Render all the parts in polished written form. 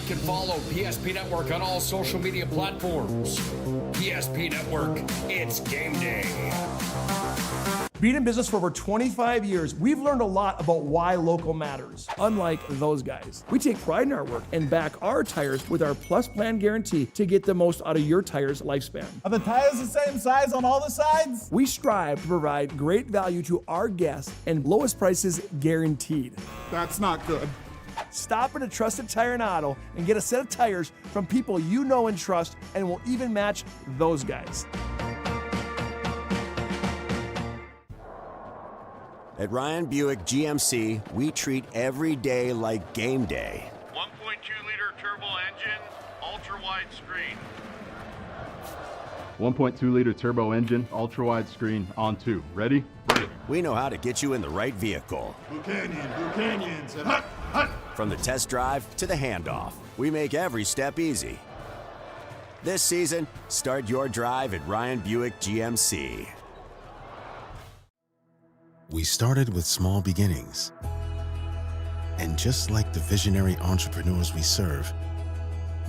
like and follow PSP Network on all social media platforms. PSP Network, it's game day. Being in business for over 25 years, we've learned a lot about why local matters. Unlike those guys, we take pride in our work and back our tires with our Plus Plan guarantee to get the most out of your tire's lifespan. Are the tires the same size on all the sides? We strive to provide great value to our guests and lowest prices guaranteed. That's not good. Stop at a trusted tire and auto and get a set of tires from people you know and trust, and will even match those guys. At Ryan Buick GMC, we treat every day like game day. 1.2-liter turbo engine, ultra-wide screen. 1.2-liter turbo engine, ultra-wide screen, on 2. Ready? Ready. We know how to get you in the right vehicle. Blue Canyons, and hut, hut. From the test drive to the handoff, we make every step easy. This season, start your drive at Ryan Buick GMC. We started with small beginnings. And just like the visionary entrepreneurs we serve,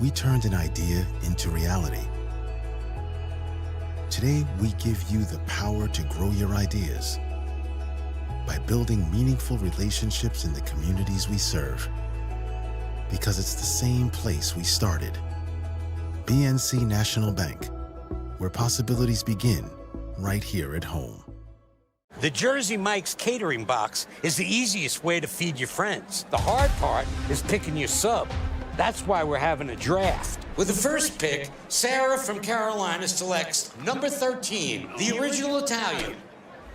we turned an idea into reality. Today, we give you the power to grow your ideas by building meaningful relationships in the communities we serve. Because it's the same place we started. BNC National Bank, where possibilities begin right here at home. The Jersey Mike's catering box is the easiest way to feed your friends. The hard part is picking your sub. That's why we're having a draft. With the first pick, Sarah from Carolina selects number 13, the original Italian.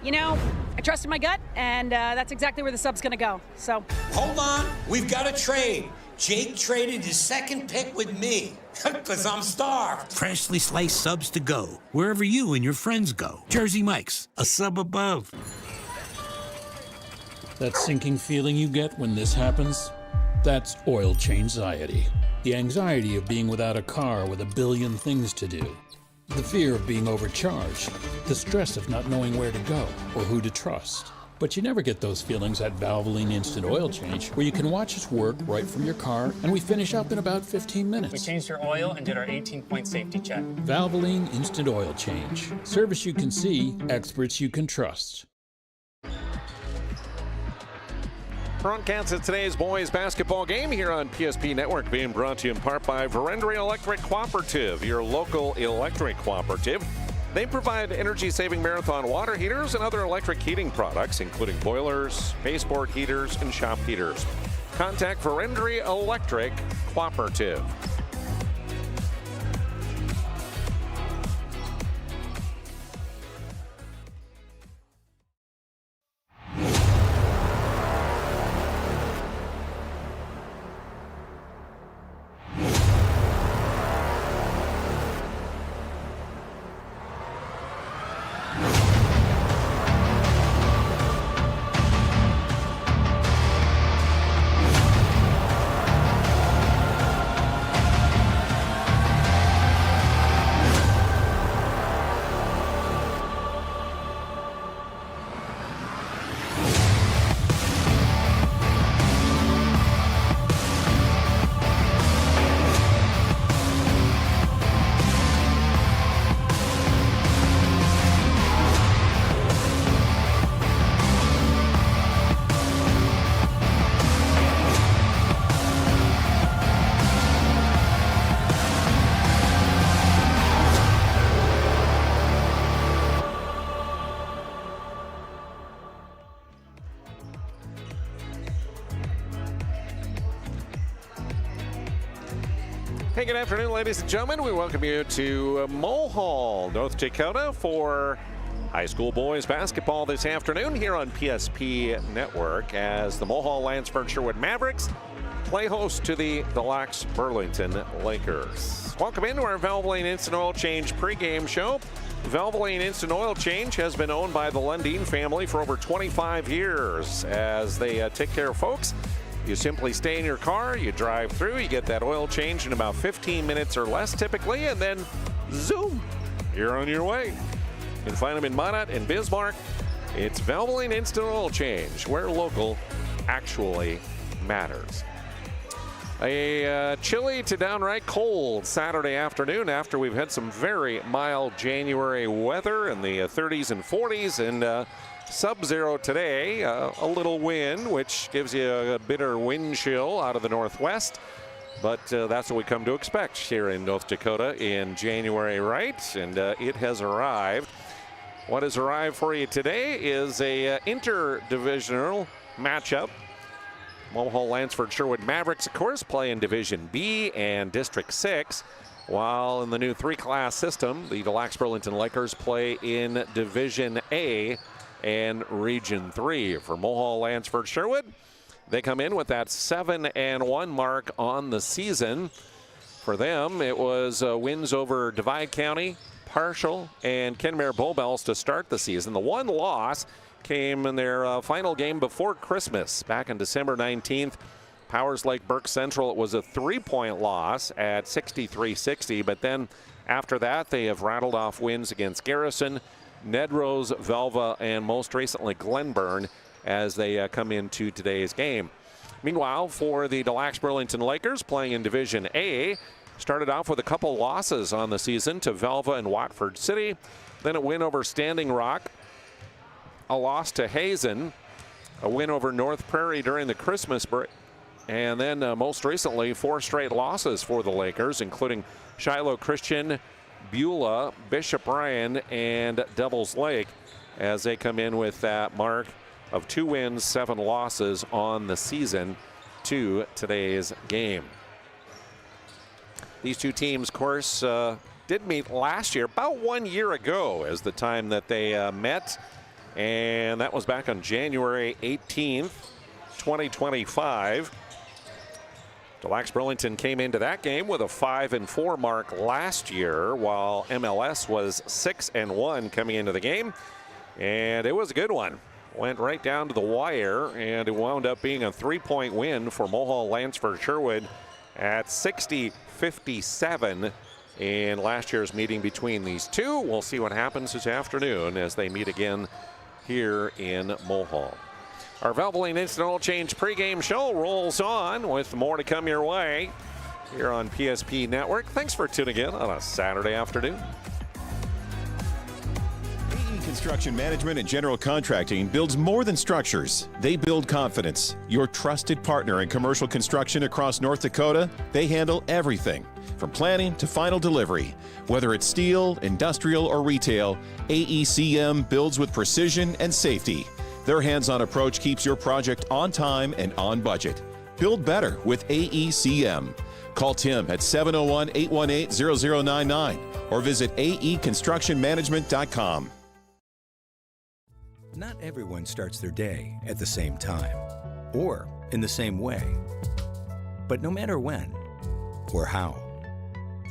You know, I trusted my gut, and that's exactly where the sub's gonna go, so. Hold on, we've got a trade. Jake traded his second pick with me, because I'm starved. Freshly sliced subs to go, wherever you and your friends go. Jersey Mike's, a sub above. That sinking feeling you get when this happens, that's oil change-anxiety. The anxiety of being without a car with a billion things to do. The fear of being overcharged. The stress of not knowing where to go or who to trust. But you never get those feelings at Valvoline Instant Oil Change, where you can watch us work right from your car, and we finish up in about 15 minutes. We changed your oil and did our 18-point safety check. Valvoline Instant Oil Change. Service you can see, experts you can trust. Broadcast of today's boys basketball game here on PSP Network, being brought to you in part by Verendry Electric Cooperative, your local electric cooperative. They provide energy-saving marathon water heaters and other electric heating products, including boilers, baseboard heaters, and shop heaters. Contact Verendry Electric Cooperative. Hey, good afternoon, ladies and gentlemen. We welcome you to Mulhall, North Dakota for high school boys basketball this afternoon here on PSP Network as the Mulhall Lansford Sherwood Mavericks play host to the Deluxe Burlington Lakers. Welcome into our Valvoline Instant Oil Change pregame show. Valvoline Instant Oil Change has been owned by the Lundeen family for over 25 years as they take care of folks. You simply stay in your car, you drive through, you get that oil change in about 15 minutes or less typically, and then zoom, you're on your way. You can find them in Minot and Bismarck. It's Valvoline Instant Oil Change, where local actually matters. A chilly to downright cold Saturday afternoon after we've had some very mild January weather in the 30s and 40s, and sub-zero today. A little wind, which gives you a bitter wind chill out of the northwest. But that's what we come to expect here in North Dakota in January, right? And it has arrived. What has arrived for you today is a interdivisional matchup. Mulhall, Lansford, Sherwood Mavericks, of course, play in Division B and District 6, while in the new 3-class system, the Des Lacs Burlington Lakers play in Division A and Region 3. For Mulhall, Lansford, Sherwood, they come in with that 7-1 mark on the season. For them, it was wins over Divide County, Partial, and Kenmare Bull Bells to start the season. The one loss came in their final game before Christmas back on December 19th. Powers Lake Burke Central, it was a 3-point loss at 63-60, but then after that they have rattled off wins against Garrison, Nedrose, Velva, and most recently Glenburn as they come into today's game. Meanwhile, for the Des Lacs Burlington Lakers playing in Division A, started off with a couple losses on the season to Velva and Watford City, then a win over Standing Rock, a loss to Hazen, a win over North Prairie during the Christmas break, and then most recently 4 straight losses for the Lakers, including Shiloh Christian, Beulah, Bishop Ryan, and Devils Lake, as they come in with that mark of 2 wins, 7 losses on the season to today's game. These two teams, of course, did meet last year, about 1 year ago, as the time that they met. And that was back on January 18th, 2025. Des Lacs Burlington came into that game with a 5-4 mark last year, while MLS was 6-1 coming into the game. And it was a good one. Went right down to the wire, and it wound up being a 3-point win for Mulhall Lansford Sherwood at 60-57 in last year's meeting between these two. We'll see what happens this afternoon as they meet again here in Mulhall. Our Valvoline Instant Oil Change pregame show rolls on with more to come your way here on PSP Network. Thanks for tuning in on a Saturday afternoon. AE Construction Management and General Contracting builds more than structures. They build confidence. Your trusted partner in commercial construction across North Dakota, they handle everything from planning to final delivery. Whether it's steel, industrial, or retail, AECM builds with precision and safety. Their hands-on approach keeps your project on time and on budget. Build better with AECM. Call Tim at 701-818-0099 or visit aeconstructionmanagement.com. Not everyone starts their day at the same time or in the same way. But no matter when or how,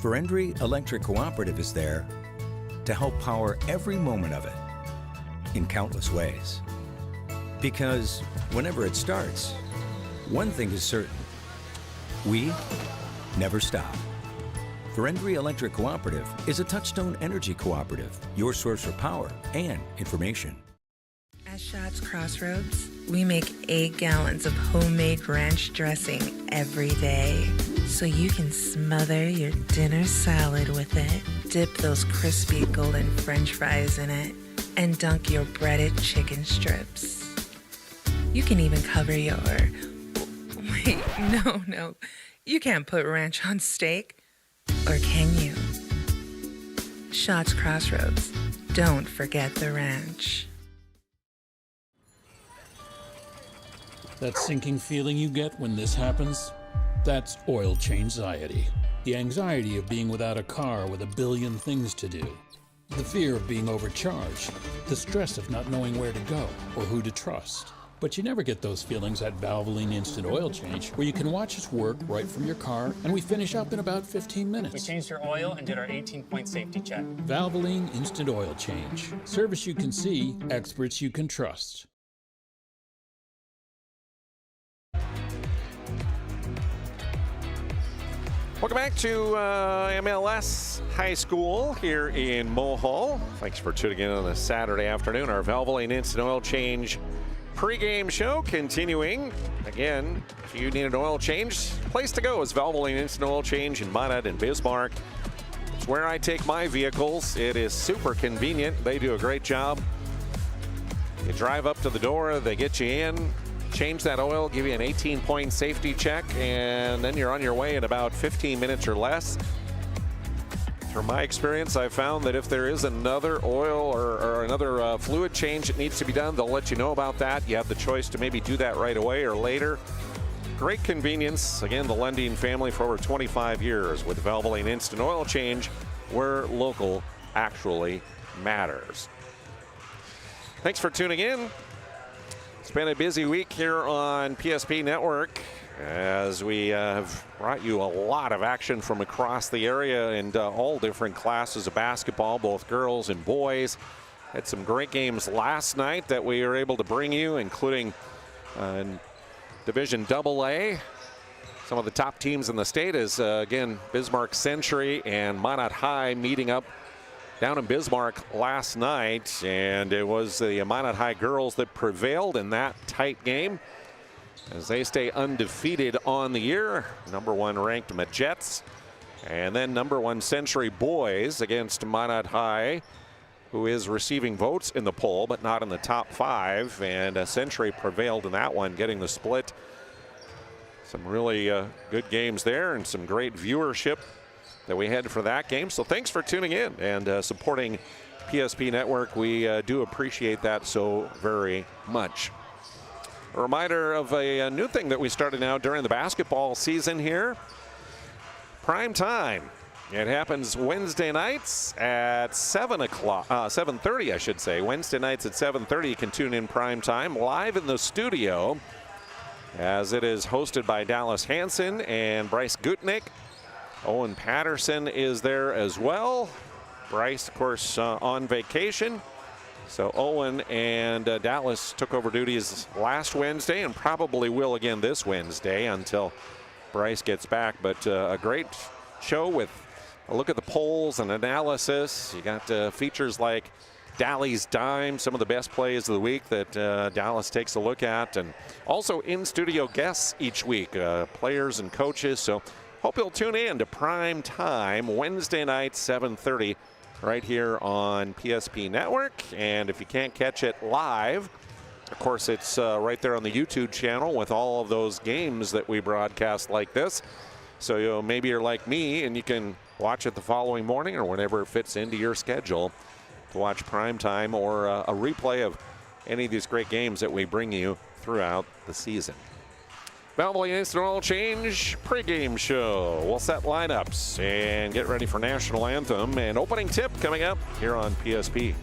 Ferendry Electric Cooperative is there to help power every moment of it in countless ways. Because whenever it starts, one thing is certain: we never stop. Ferendry Electric Cooperative is a Touchstone Energy Cooperative, your source for power and information. At Schatz Crossroads, we make 8 gallons of homemade ranch dressing every day, so you can smother your dinner salad with it, dip those crispy golden French fries in it, and dunk your breaded chicken strips. You can even cover your... Wait, no. You can't put ranch on steak. Or can you? Schatz Crossroads. Don't forget the ranch. That sinking feeling you get when this happens? That's oil change anxiety. The anxiety of being without a car with a billion things to do. The fear of being overcharged. The stress of not knowing where to go or who to trust. But you never get those feelings at Valvoline Instant Oil Change, where you can watch us work right from your car, and we finish up in about 15 minutes. We changed your oil and did our 18-point safety check. Valvoline Instant Oil Change. Service you can see, experts you can trust. Welcome back to MLS High School here in Mulhall. Thanks for tuning in on a Saturday afternoon. Our Valvoline Instant Oil Change Pregame show continuing. Again, if you need an oil change, place to go is Valvoline Instant Oil Change in Minot and Bismarck. It's where I take my vehicles. It is super convenient. They do a great job. You drive up to the door, they get you in, change that oil, give you an 18-point safety check, and then you're on your way in about 15 minutes or less. From my experience, I've found that if there is another oil or another fluid change that needs to be done, they'll let you know about that. You have the choice to maybe do that right away or later. Great convenience. Again, the Lundeen family for over 25 years with Valvoline Instant Oil Change, where local actually matters. Thanks for tuning in. It's been a busy week here on PSP Network as we have brought you a lot of action from across the area and all different classes of basketball, both girls and boys. Had some great games last night that we were able to bring you, including Division AA. Some of the top teams in the state is, again, Bismarck Century and Minot High meeting up down in Bismarck last night, and it was the Minot High girls that prevailed in that tight game as they stay undefeated on the year. #1 ranked Majets, and then #1 Century boys against Minot High, who is receiving votes in the poll but not in the top 5, and Century prevailed in that one, getting the split. Some really good games there and some great viewership that we had for that game. So thanks for tuning in and supporting PSP Network. We do appreciate that so very much. A reminder of a new thing that we started now during the basketball season here. Prime time. It happens Wednesday nights at 7:30, I should say. Wednesday nights at 7:30. You can tune in prime time live in the studio as it is hosted by Dallas Hansen and Bryce Gutnick. Owen Patterson is there as well. Bryce, of course, on vacation. So Owen and Dallas took over duties last Wednesday and probably will again this Wednesday until Bryce gets back. But a great show with a look at the polls and analysis. You got features like Dally's Dime, some of the best plays of the week that Dallas takes a look at, and also in-studio guests each week, players and coaches. So hope you'll tune in to Prime Time Wednesday night, 7:30. Right here on PSP Network. And if you can't catch it live, of course, it's right there on the YouTube channel with all of those games that we broadcast like this. So maybe you're like me and you can watch it the following morning or whenever it fits into your schedule to watch Prime Time or a replay of any of these great games that we bring you throughout the season. Valvoline Instant Oil Change pregame show. We'll set lineups and get ready for National Anthem and opening tip coming up here on PSP.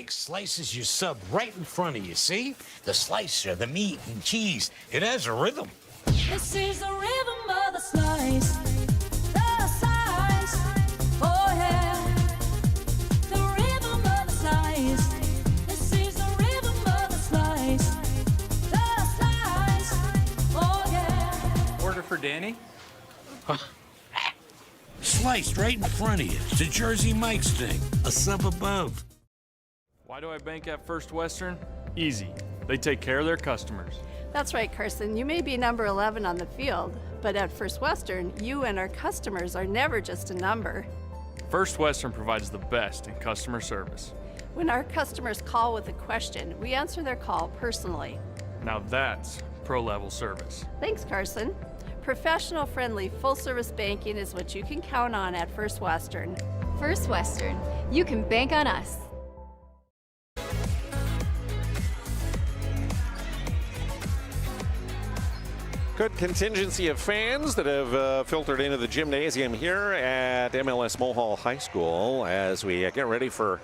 Slices your sub right in front of you, see? The slicer, the meat and cheese, it has a rhythm. This is the rhythm of the slice. The slice, oh yeah. The rhythm of the slice. This is the rhythm of the slice. The slice, oh yeah. Order for Danny? Sliced right in front of you. It's a Jersey Mike's thing. A sub above. Why do I bank at First Western? Easy. They take care of their customers. That's right, Carson. You may be number 11 on the field, but at First Western, you and our customers are never just a number. First Western provides the best in customer service. When our customers call with a question, we answer their call personally. Now that's pro-level service. Thanks, Carson. Professional, friendly, full-service banking is what you can count on at First Western. First Western. You can bank on us. Good contingency of fans that have filtered into the gymnasium here at MLS Mulhall High School as we get ready for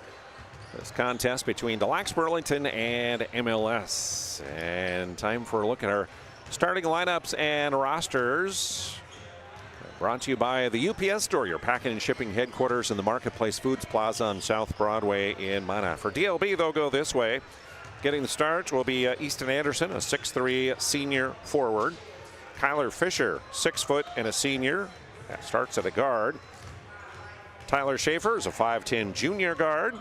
This contest between Dlb At Burlington and MLS. And time for a look at our starting lineups and rosters. Brought to you by the UPS Store, your packing and shipping headquarters in the Marketplace Foods Plaza on South Broadway in Minot. For DLB, they'll go this way. Getting the start will be Easton Anderson, a 6'3" senior forward. Kyler Fisher, 6 foot and a senior. That starts at a guard. Tyler Schaefer is a 5'10" junior guard.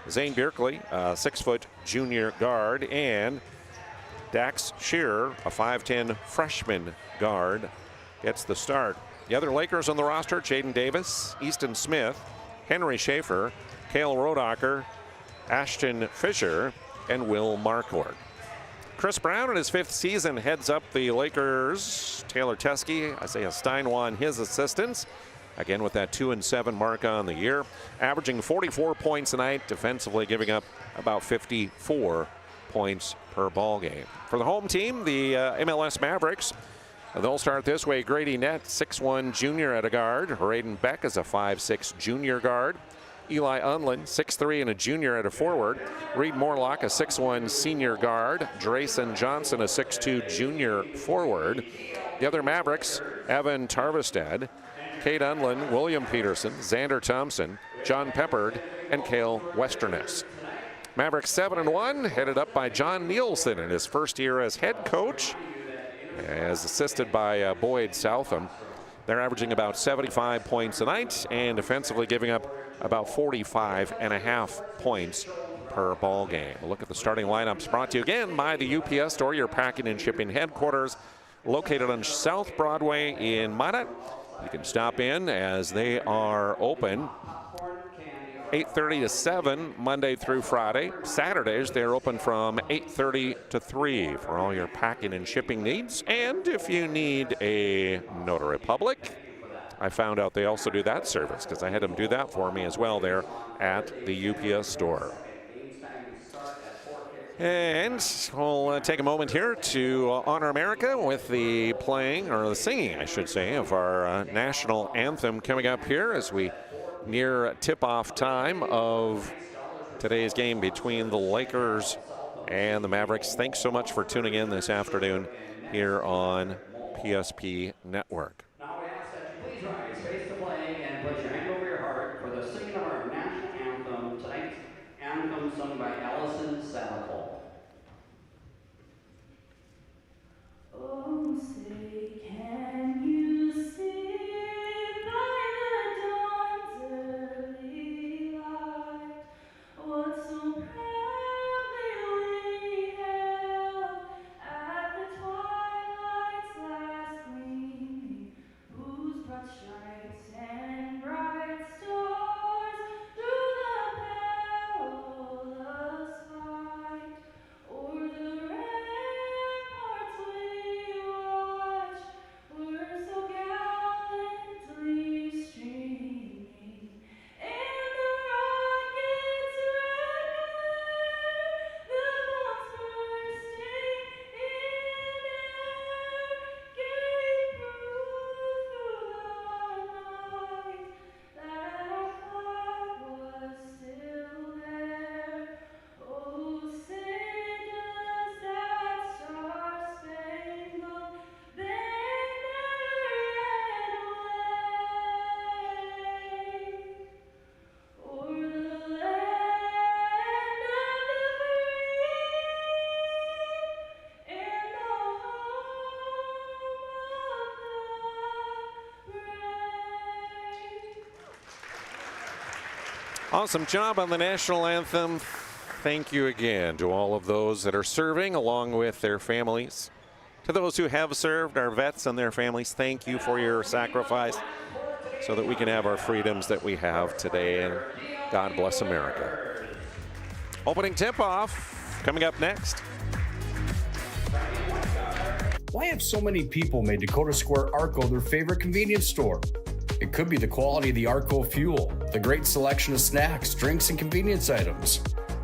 Zane Bierkley, a 6 foot junior guard. And Dax Shearer, a 5'10" freshman guard, gets the start. The other Lakers on the roster: Jaden Davis, Easton Smith, Henry Schaefer, Cale Rodacher, Ashton Fisher, and Will Marquardt. Chris Brown, in his 5th season, heads up the Lakers. Taylor Teskey, Isaiah Steinwan, his assistants. Again, with that 2-7 mark on the year, averaging 44 points a night, defensively giving up about 54 points per ball game. For the home team, the MLS Mavericks, they'll start this way. Grady Nett, 6'1" junior at a guard. Raiden Beck is a 5'6" junior guard. Eli Unlin, 6'3" and a junior at a forward. Reed Morlock, a 6'1" senior guard. Drayson Johnson, a 6'2" junior forward. The other Mavericks: Evan Tarvestad, Kate Unlin, William Peterson, Xander Thompson, John Peppard, and Cale Westerness. Mavericks 7-1, headed up by John Nielsen in his first year as head coach, as assisted by Boyd Southam. They're averaging about 75 points a night and defensively giving up about 45.5 points per ball game. A look at the starting lineups brought to you again by the UPS Store, your packing and shipping headquarters, located on South Broadway in Minot. You can stop in as they are open 8:30 to 7 Monday through Friday. Saturdays, they're open from 8:30 to 3 for all your packing and shipping needs. And if you need a notary public, I found out they also do that service because I had them do that for me as well there at the UPS Store. And we'll take a moment here to honor America with the playing, or the singing, I should say, of our national anthem coming up here as we near tip-off time of today's game between the Lakers and the Mavericks. Thanks so much for tuning in this afternoon here on PSP Network. Now we ask that you please rise, face the flag, and place your hand over your heart for the singing of our national anthem. Tonight's anthem sung by Allison Savacool. Oh, say, can you see by the dawn's early light what so proudly we hailed at the twilight's last gleaming, whose broad stripes and bright stars through the perilous fight o'er the ramparts we watched were so gallantly streaming, and the rocket's red glare, the bombs bursting in air, gave proof through the night that our flag was still there. Oh, say does that star-spangled banner yet wave o'er the land of the free and the home of the brave? Awesome job on the national anthem. Thank you again to all of those that are serving along with their families. To those who have served, our vets and their families, thank you for your sacrifice so that we can have our freedoms that we have today. And God bless America. Opening tip-off coming up next. Why have so many people made Dakota Square Arco their favorite convenience store? It could be the quality of the Arco fuel, the great selection of snacks, drinks, and convenience items,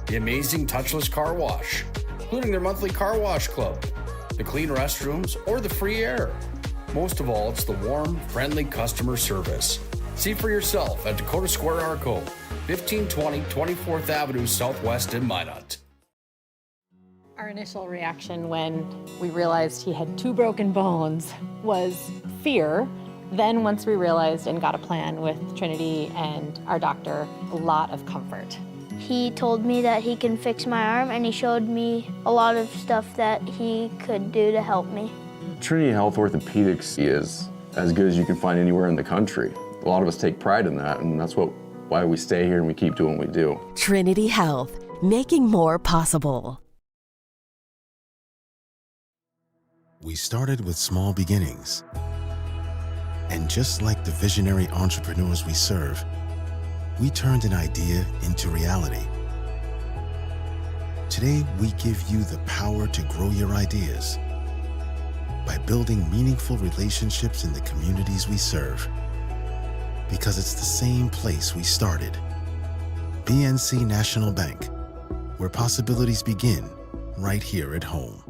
the amazing touchless car wash, including their monthly car wash club, the clean restrooms, or the free air. Most of all, it's the warm, friendly customer service. See for yourself at Dakota Square Arco, 1520 24th Avenue Southwest in Minot. Our initial reaction when we realized he had 2 broken bones was fear. Then once we realized and got a plan with Trinity and our doctor, a lot of comfort. He told me that he can fix my arm, and he showed me a lot of stuff that he could do to help me. Trinity Health Orthopedics is as good as you can find anywhere in the country. A lot of us take pride in that, and that's why we stay here and we keep doing what we do. Trinity Health, making more possible. We started with small beginnings. And just like the visionary entrepreneurs we serve, we turned an idea into reality. Today, we give you the power to grow your ideas by building meaningful relationships in the communities we serve. Because it's the same place we started. BNC National Bank, where possibilities begin right here at home.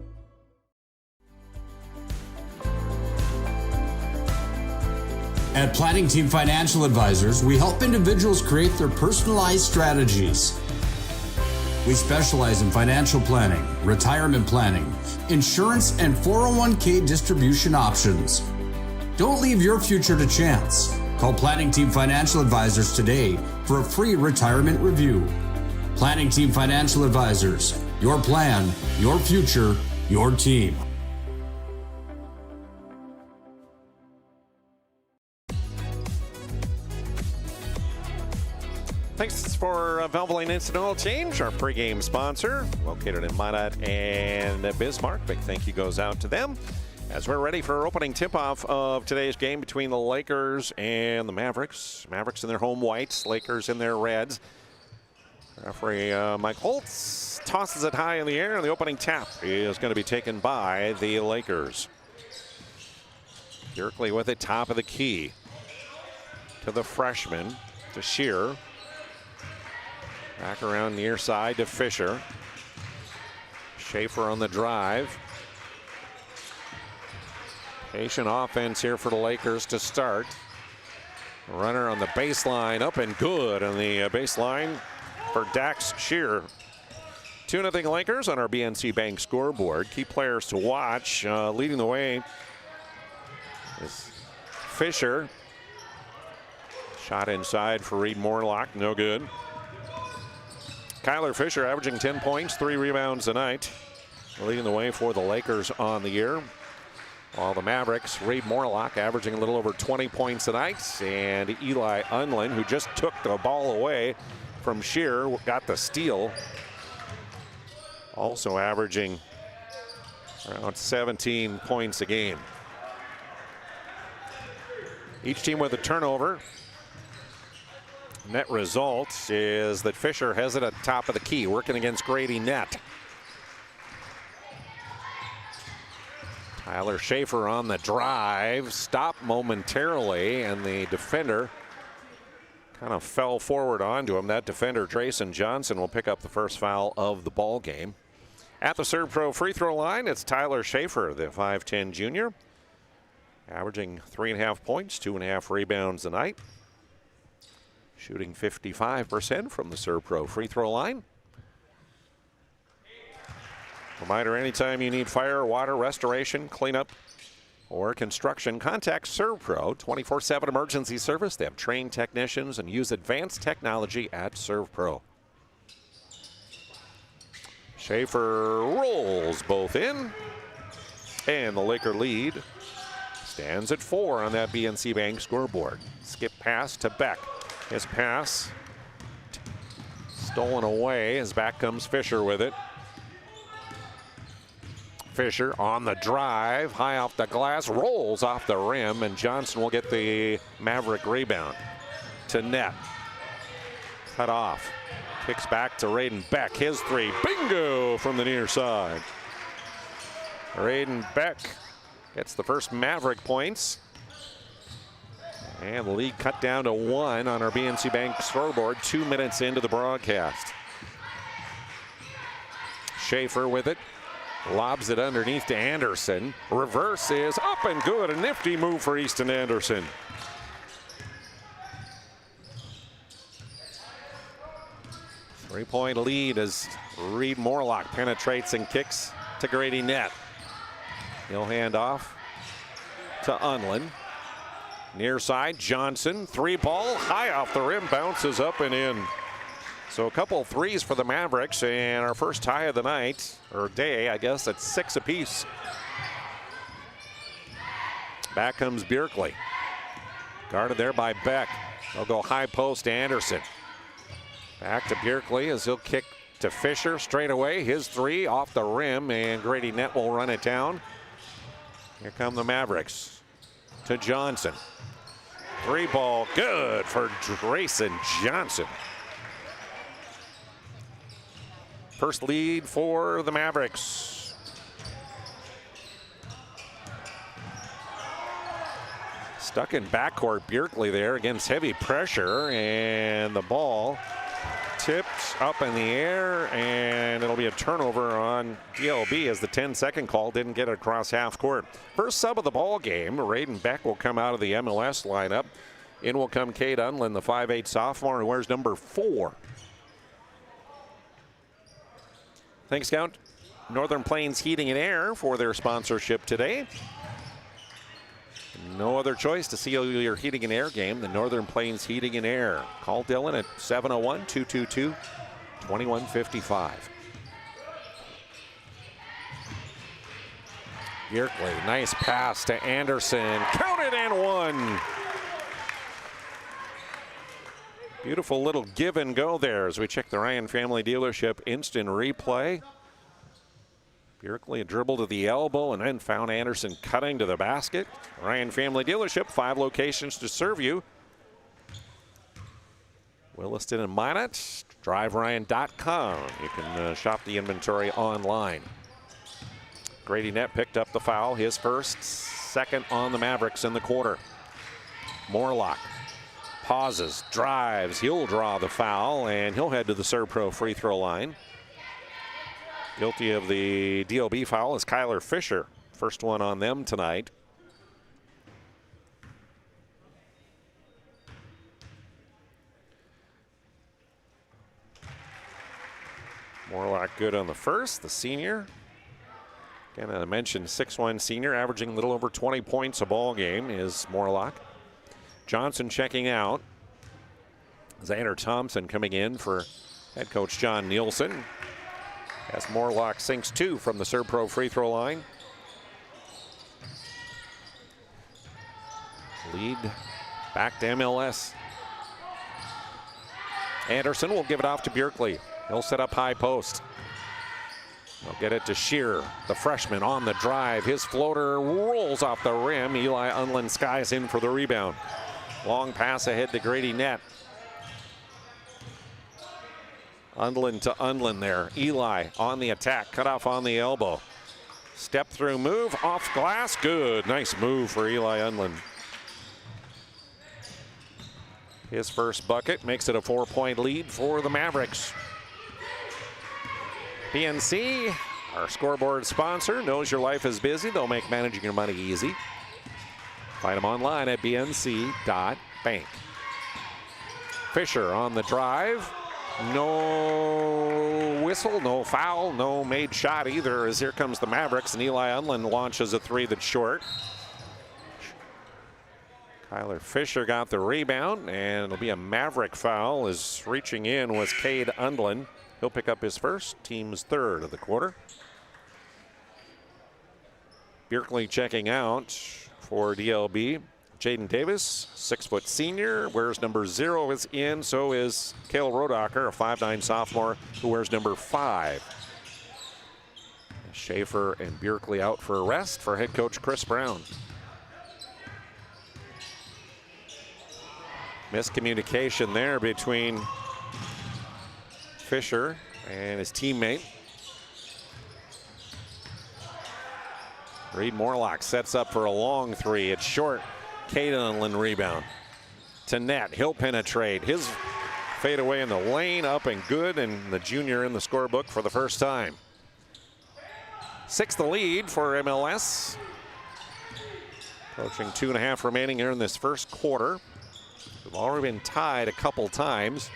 At Planning Team Financial Advisors, we help individuals create their personalized strategies. We specialize in financial planning, retirement planning, insurance, and 401k distribution options. Don't leave your future to chance. Call Planning Team Financial Advisors today for a free retirement review. Planning Team Financial Advisors, your plan, your future, your team. Thanks for Valvoline Instant Oil Change, our pregame sponsor, located in Minot and Bismarck. Big thank you goes out to them as we're ready for our opening tip-off of today's game between the Lakers and the Mavericks. Mavericks in their home whites, Lakers in their reds. Referee Mike Holtz tosses it high in the air, and the opening tap is going to be taken by the Lakers. Bjerkley with it, top of the key to the freshman, to Shearer. Back around near side to Fisher. Schaefer on the drive. Patient offense here for the Lakers to start. Runner on the baseline, up and good on the baseline for Dax Shearer. 2-0 Lakers on our BNC Bank scoreboard. Key players to watch. Leading the way is Fisher. Shot inside for Reed Morlock, no good. Kyler Fisher averaging 10 points, 3 rebounds tonight. Leading the way for the Lakers on the year. While the Mavericks, Reed Morlock averaging a little over 20 points tonight. And Eli Unlin, who just took the ball away from Shearer, got the steal. Also averaging around 17 points a game. Each team with a turnover. Net result is that Fisher has it at top of the key, working against Grady Nett. Tyler Schaefer on the drive, stopped momentarily, and the defender kind of fell forward onto him. That defender, Drayson Johnson, will pick up the first foul of the ball game. At the ServPro free throw line, it's Tyler Schaefer, the 5'10 junior, averaging 3.5 points, 2.5 rebounds tonight. Shooting 55% from the ServPro free throw line. Reminder, anytime you need fire, water, restoration, cleanup, or construction, contact ServPro. 24/7 emergency service. They have trained technicians and use advanced technology at ServPro. Schaefer rolls both in, and the Laker lead stands at 4 on that BNC Bank scoreboard. Skip pass to Beck. His pass stolen away. As back comes Fisher with it. Fisher on the drive, high off the glass, rolls off the rim, and Johnson will get the Maverick rebound to net. Cut off. Kicks back to Raiden Beck. His three. Bingo from the near side. Raiden Beck gets the first Maverick points. And the lead cut down to 1 on our BNC Bank scoreboard 2 minutes into the broadcast. Schaefer with it. Lobs it underneath to Anderson. Reverse is up and good. A nifty move for Easton Anderson. 3-point lead as Reed Morlock penetrates and kicks to Grady Net. He'll hand off to Unlin. Near side, Johnson, 3-ball, high off the rim, bounces up and in. So a couple threes for the Mavericks, and our first tie of the night, or day, I guess, at 6 apiece. Back comes Bjerkli. Guarded there by Beck. They'll go high post to Anderson. Back to Bjerkli as he'll kick to Fisher straight away. His three off the rim, and Grady Net will run it down. Here come the Mavericks to Johnson. 3-ball, good for Drayson Johnson. First lead for the Mavericks. Stuck in backcourt, Bjerkli there against heavy pressure, and the ball tipped up in the air, and it'll be a turnover on DLB as the 10-second call didn't get it across half court. First sub of the ball game, Raiden Beck will come out of the MLS lineup. In will come Cade Unlin, the 5'8 sophomore, who wears number 4. Thanks, Scout. Northern Plains Heating and Air for their sponsorship today. No other choice to seal your heating and air game than Northern Plains Heating and Air. Call Dylan at 701-222-2155. Bjerkli, nice pass to Anderson. Counted and one. Beautiful little give and go there as we check the Ryan Family Dealership instant replay. Bjerkli a dribble to the elbow and then found Anderson cutting to the basket. Ryan Family Dealership, 5 locations to serve you. Williston and Minot, driveryan.com. You can shop the inventory online. Grady Net picked up the foul, his first, second on the Mavericks in the quarter. Morlock pauses, drives, he'll draw the foul, and he'll head to the Serpro free throw line. Guilty of the DLB foul is Kyler Fisher. First one on them tonight. Morlock good on the first, the senior. Again, I mentioned 6'1" senior, averaging a little over 20 points a ball game is Morlock. Johnson checking out. Xander Thompson coming in for head coach John Nielsen. As Morlock sinks 2 from the Serpro free throw line. Lead back to MLS. Anderson will give it off to Bjerkli. He'll set up high post. They'll get it to Shearer, the freshman on the drive. His floater rolls off the rim. Eli Unlin skies in for the rebound. Long pass ahead to Grady Net. Unlin to Unlin there. Eli on the attack, cut off on the elbow. Step through move, off glass, good. Nice move for Eli Unlin. His first bucket makes it a 4-point lead for the Mavericks. PNC, our scoreboard sponsor, knows your life is busy. They'll make managing your money easy. Find them online at bnc.bank. Fisher on the drive. No whistle, no foul, no made shot either, as here comes the Mavericks, and Eli Unlin launches a 3 that's short. Kyler Fisher got the rebound, and it'll be a Maverick foul as reaching in was Cade Unlin. He'll pick up his first, team's 3rd of the quarter. Bjerkli checking out for DLB. Jaden Davis, 6' senior, wears number 0 is in. So is Cale Rodacher, a 5'9" sophomore who wears number 5. Schaefer and Bjerkli out for a rest for head coach Chris Brown. Miscommunication there between Fisher and his teammate. Reed Morlock sets up for a long 3. It's short. Cade Unlin rebound to Net. He'll penetrate. His fade away in the lane, up and good, and the junior in the scorebook for the first time. 6th the lead for MLS. Approaching 2.5 remaining here in this first quarter. We've already been tied a couple times.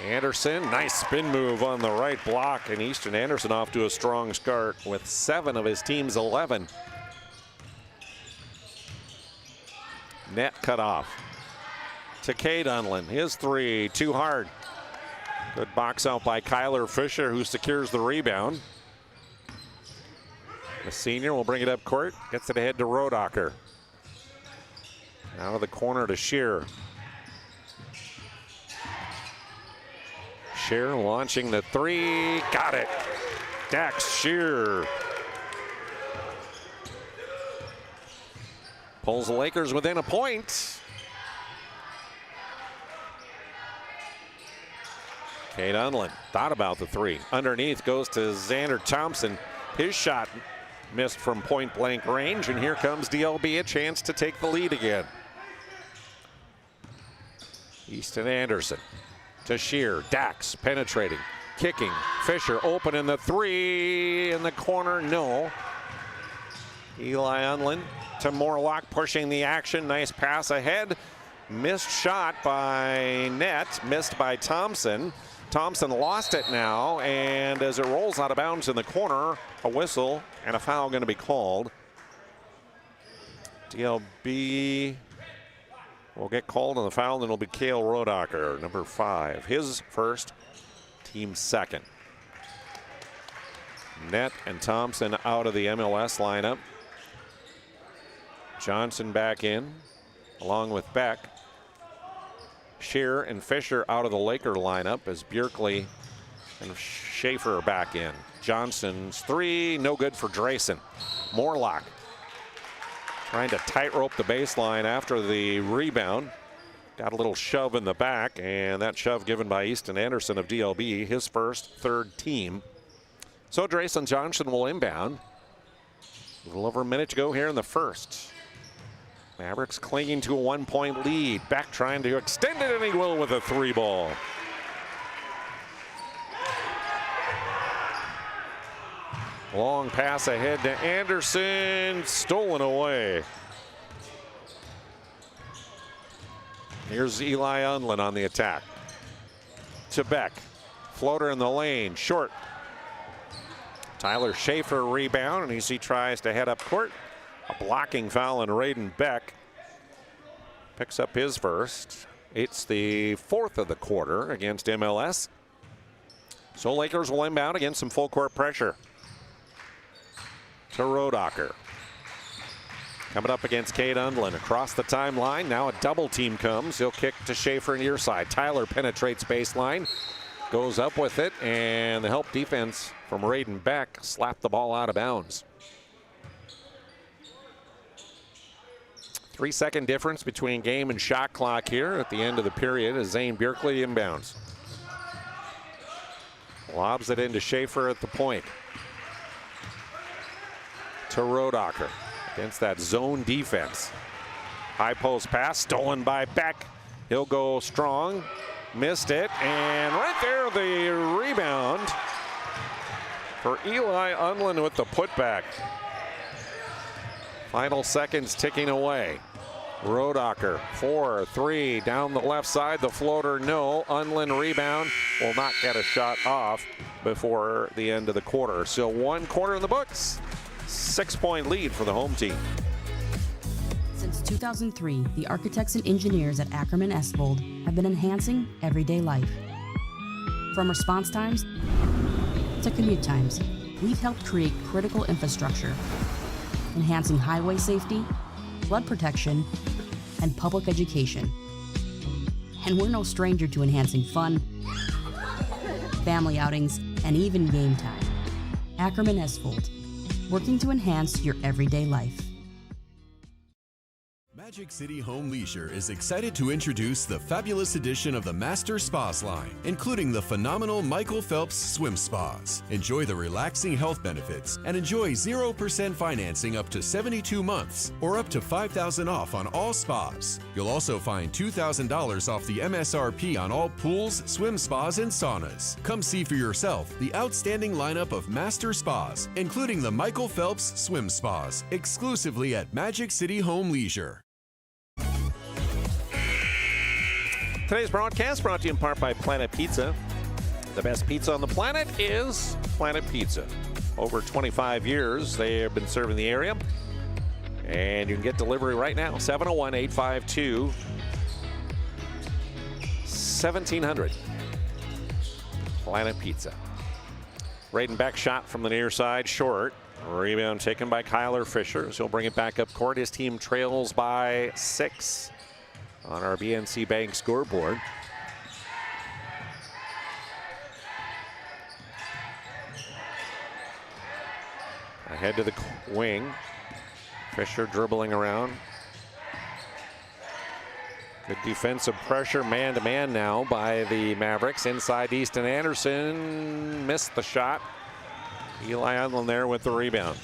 Anderson, nice spin move on the right block, and Easton Anderson off to a strong start with 7 of his team's 11. Net cut off to Cade Unlin. His 3, too hard. Good box out by Kyler Fisher, who secures the rebound. The senior will bring it up court, gets it ahead to Rodacher. Out of the corner to Shear. Shear launching the 3, got it. Dax Shear pulls the Lakers within a point. Cade Unlin thought about the 3. Underneath goes to Xander Thompson. His shot missed from point blank range, and here comes DLB, a chance to take the lead again. Easton Anderson to Shear. Dax penetrating, kicking. Fisher open in the 3 in the corner, no. Eli Unlin to Morlock, pushing the action. Nice pass ahead. Missed shot by Net, missed by Thompson. Thompson lost it now, and as it rolls out of bounds in the corner, a whistle and a foul going to be called. DLB will get called on the foul, and it'll be Cale Rodacher, number 5. His first, team second. Net and Thompson out of the MLS lineup. Johnson back in, along with Beck. Shear and Fisher out of the Laker lineup as Bjerkley and Schaefer are back in. Johnson's 3, no good for Drayson. Morlock trying to tightrope the baseline after the rebound. Got a little shove in the back, and that shove given by Easton Anderson of DLB, his first, 3rd team. So Drayson Johnson will inbound. A little over a minute to go here in the first. Mavericks clinging to a 1-point lead. Beck trying to extend it, and he will with a 3 ball. Long pass ahead to Anderson, stolen away. Here's Eli Unlin on the attack. To Beck, floater in the lane, short. Tyler Schaefer rebound, and he tries to head up court. A blocking foul on Raiden Beck. Picks up his first. It's the 4th of the quarter against MLS. So Lakers will inbound against some full court pressure. To Rodacher. Coming up against Cade Unlin across the timeline. Now a double team comes. He'll kick to Schaefer near side. Tyler penetrates baseline. Goes up with it, and the help defense from Raiden Beck slapped the ball out of bounds. 3-second difference between game and shot clock here at the end of the period as Zane Bjerkley inbounds. Lobs it into Schaefer at the point. To Rodacher against that zone defense. High post pass stolen by Beck. He'll go strong. Missed it, and right there the rebound for Eli Unlin with the putback. Final seconds ticking away. Rodacher, 4-3 down the left side. The floater, no. Unlin rebound, will not get a shot off before the end of the quarter. So 1 quarter in the books. 6-point lead for the home team. Since 2003, the architects and engineers at Ackerman Esvold have been enhancing everyday life. From response times to commute times, we've helped create critical infrastructure, enhancing highway safety, flood protection, and public education. And we're no stranger to enhancing fun, family outings, and even game time. Ackerman Esvold, working to enhance your everyday life. Magic City Home Leisure is excited to introduce the fabulous edition of the Master Spas line, including the phenomenal Michael Phelps Swim Spas. Enjoy the relaxing health benefits and enjoy 0% financing up to 72 months or up to $5,000 off on all spas. You'll also find $2,000 off the MSRP on all pools, swim spas, and saunas. Come see for yourself the outstanding lineup of Master Spas, including the Michael Phelps Swim Spas, exclusively at Magic City Home Leisure. Today's broadcast brought to you in part by Planet Pizza. The best pizza on the planet is Planet Pizza. Over 25 years, they have been serving the area. And you can get delivery right now, 701-852-1700. Planet Pizza. Raiden Beck shot from the near side, short. Rebound taken by Kyler Fisher. So he'll bring it back up court. His team trails by 6 on our BNC Bank scoreboard. Ahead to the wing. Fisher dribbling around. Good defensive pressure, man-to-man now by the Mavericks. Inside Easton Anderson missed the shot. Eli Unlin there with the rebound.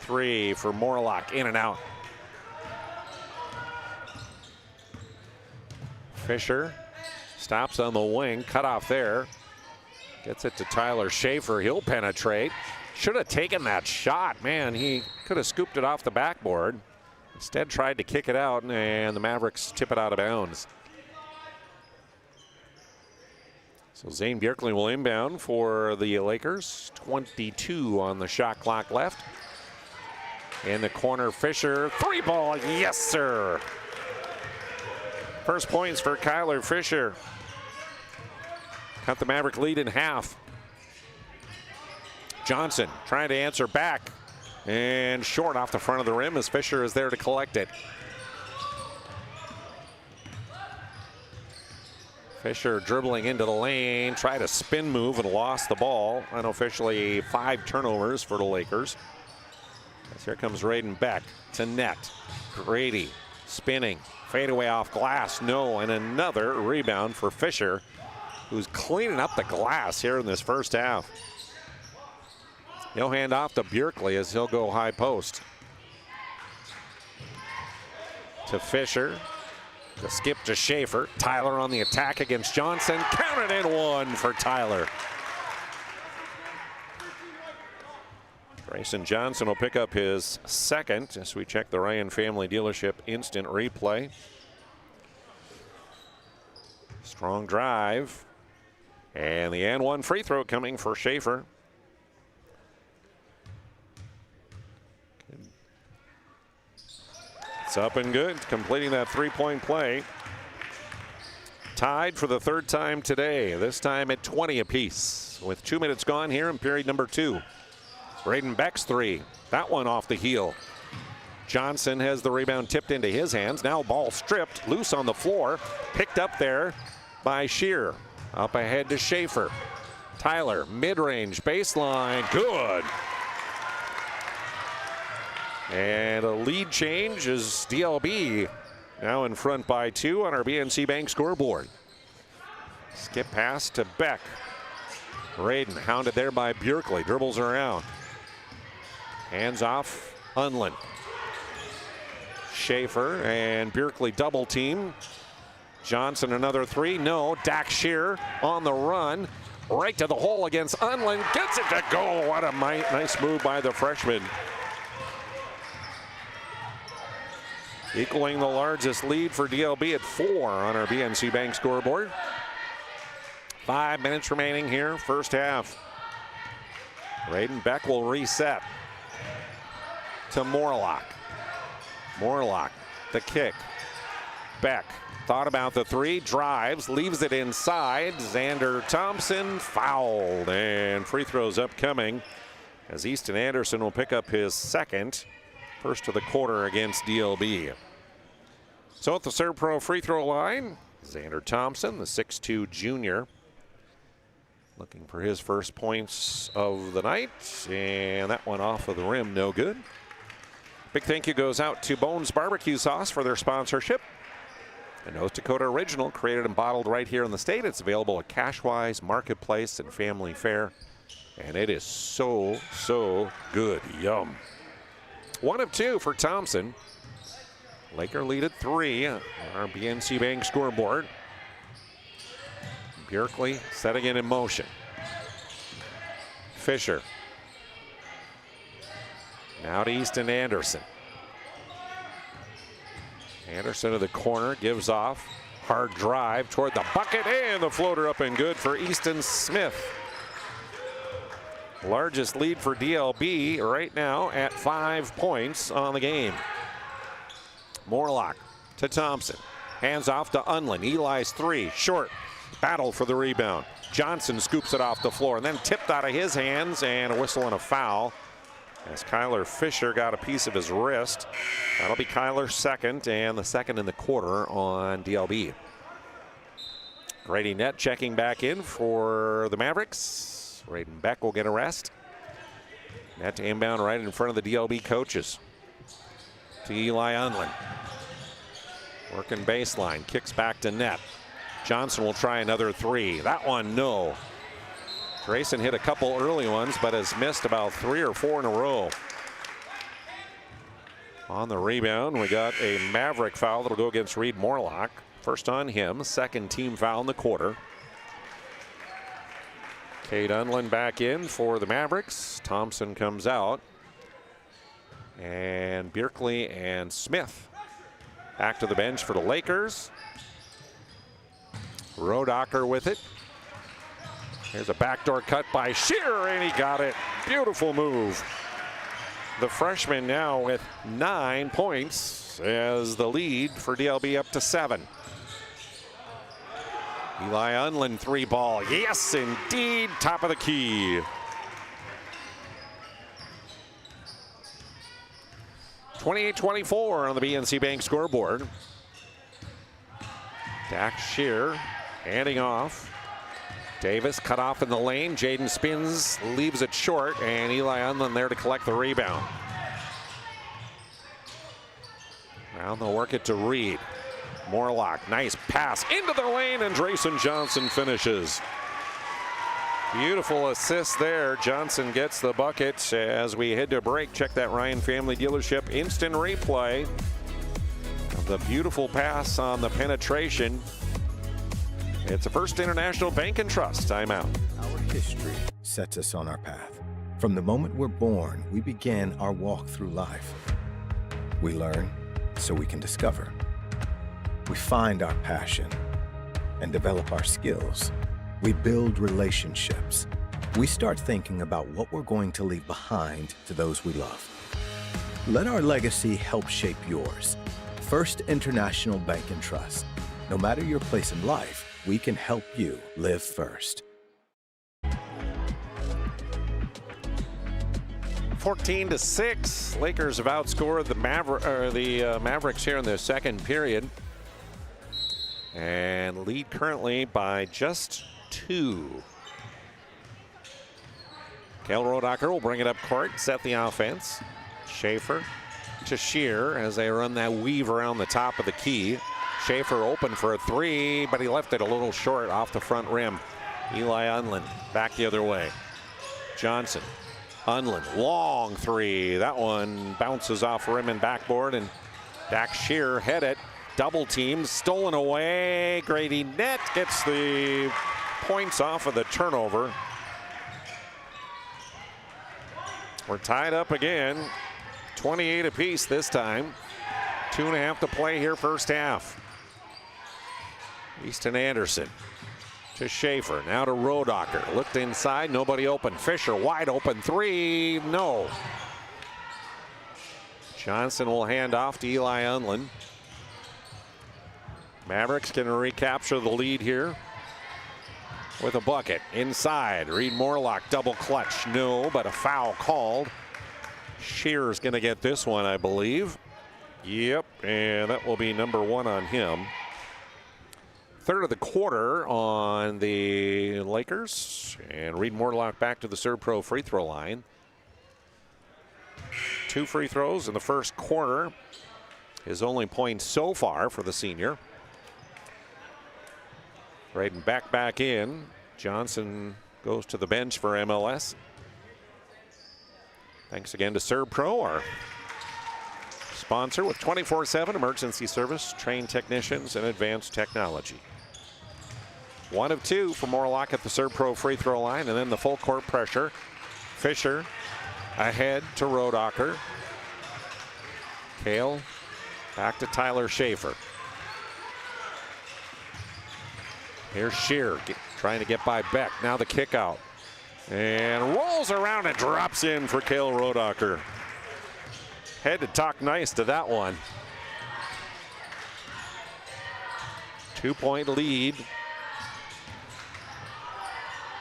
3 for Morlock, in and out. Fisher stops on the wing, cut off there. Gets it to Tyler Schaefer, he'll penetrate. Should have taken that shot, man. He could have scooped it off the backboard. Instead tried to kick it out, and the Mavericks tip it out of bounds. So Zane Bjerkli will inbound for the Lakers. 22 on the shot clock left. In the corner, Fisher, 3-ball, yes sir. First points for Kyler Fisher. Cut the Maverick lead in half. Johnson trying to answer back. And short off the front of the rim as Fisher is there to collect it. Fisher dribbling into the lane, tried a spin move and lost the ball. Unofficially 5 turnovers for the Lakers. As here comes Raiden Beck to net. Grady spinning, fadeaway off glass, no, and another rebound for Fisher, who's cleaning up the glass here in this first half. He'll hand off to Bjerkli as he'll go high post. To Fisher. The skip to Schaefer. Tyler on the attack against Johnson. Counted in 1 for Tyler. Grayson Johnson will pick up his second as we check the Ryan Family Dealership instant replay. Strong drive. And the and 1 free throw coming for Schaefer. It's up and good, completing that 3-point play. Tied for the 3rd time today, this time at 20 apiece, with 2 minutes gone here in period number 2. Raiden Beck's 3, that one off the heel. Johnson has the rebound tipped into his hands. Now ball stripped, loose on the floor, picked up there by Shear. Up ahead to Schaefer. Tyler, mid-range, baseline, good. And a lead change is Dlb now in front by 2 on our BNC Bank scoreboard. Skip pass to Beck. Raiden hounded there by Bjerkli, dribbles around. Hands off Unlin. Schaefer and Bjerkli double team. Johnson another 3, no. Dak Shear on the run. Right to the hole against Unlin, gets it to go. What a nice move by the freshman. Equaling the largest lead for Dlb at 4 on our BNC Bank scoreboard. 5 minutes remaining here, first half. Raiden Beck will reset to Morlock. Morlock, the kick. Beck thought about the 3, drives, leaves it inside. Xander Thompson fouled, and free throws upcoming as Easton Anderson will pick up his second. First of the quarter against Dlb. So at the Serve Pro free throw line, Xander Thompson, the 6'2 junior, looking for his first points of the night, and that one off of the rim, no good. Big thank you goes out to Bones Barbecue Sauce for their sponsorship. A North Dakota original, created and bottled right here in the state. It's available at Cashwise, Marketplace, and Family Fare, and it is so, so good. Yum. 1 of 2 for Thompson. Laker lead at 3 on our BNC Bank scoreboard. Bjerkli setting it in motion. Fisher. Now to Easton Anderson. Anderson to the corner, gives off. Hard drive toward the bucket, and the floater up and good for Easton Smith. Largest lead for DLB right now at 5 points on the game. Morlock to Thompson. Hands off to Unlin. Eli's three, short. Battle for the rebound. Johnson scoops it off the floor and then tipped out of his hands, and a whistle and a foul as Kyler Fisher got a piece of his wrist. That'll be Kyler's second, and the second in the quarter on DLB. Grady Nett checking back in for the Mavericks. Raiden Beck will get a rest. Nett to inbound right in front of the DLB coaches. To Eli Unlin. Working baseline, kicks back to Nett. Johnson will try another three. That one, no. Grayson hit a couple early ones, but has missed about 3 or 4 in a row. On the rebound, we got a Maverick foul that'll go against Reed Morlock. First on him, second team foul in the quarter. Cade Unlin back in for the Mavericks. Thompson comes out. And Bierkley and Smith back to the bench for the Lakers. Rodacker with it. Here's a backdoor cut by Shearer, and he got it. Beautiful move. The freshman now with 9 points as the lead for DLB up to 7. Eli Unlin three ball. Yes, indeed. Top of the key. 28-24 on the BNC Bank scoreboard. Dax Shear handing off. Davis cut off in the lane. Jaden spins, leaves it short, and Eli Unlin there to collect the rebound. Now they'll work it to Reed. Morlock, nice pass into the lane, and Drayson Johnson finishes. Beautiful assist there. Johnson gets the bucket as we head to break. Check that Ryan Family Dealership instant replay of the beautiful pass on the penetration. It's a First International Bank and Trust timeout. Our history sets us on our path. From the moment we're born, we begin our walk through life. We learn so we can discover. We find our passion and develop our skills. We build relationships. We start thinking about what we're going to leave behind to those we love. Let our legacy help shape yours. First International Bank and Trust. No matter your place in life, we can help you live first. 14-6. Lakers have outscored the Mavericks here in the second period. And lead currently by just 2. Cale Rodacker will bring it up court, set the offense. Schaefer to Shear as they run that weave around the top of the key. Schaefer open for a three, but he left it a little short off the front rim. Eli Unlin back the other way. Johnson, Unlin, long three. That one bounces off rim and backboard, and Dax Shear head it. Double team, stolen away. Grady Nett gets the points off of the turnover. We're tied up again. 28 apiece this time. 2.5 to play here first half. Easton Anderson to Schaefer. Now to Rodacker. Looked inside, nobody open. Fisher wide open three. No. Johnson will hand off to Eli Unlin. Mavericks can recapture the lead here with a bucket. Inside, Reed Morlock double clutch. No, but a foul called. Shear's going to get this one, I believe. Yep, and that will be number 1 on him. Third of the quarter on the Lakers. And Reed Morlock back to the Servpro free throw line. 2 free throws in the first quarter. His only point so far for the senior. Braden Beck back in. Johnson goes to the bench for MLS. Thanks again to Servpro, our sponsor with 24/7 emergency service, trained technicians, and advanced technology. 1 of 2 for Morlock at the Servpro free throw line, and then the full court pressure. Fisher ahead to Rodacker. Cale Back to Tyler Schaefer. Here's Shear trying to get by Beck. Now the kick out. And rolls around and drops in for Cale Rodacher. Had to talk nice to that one. 2-point lead.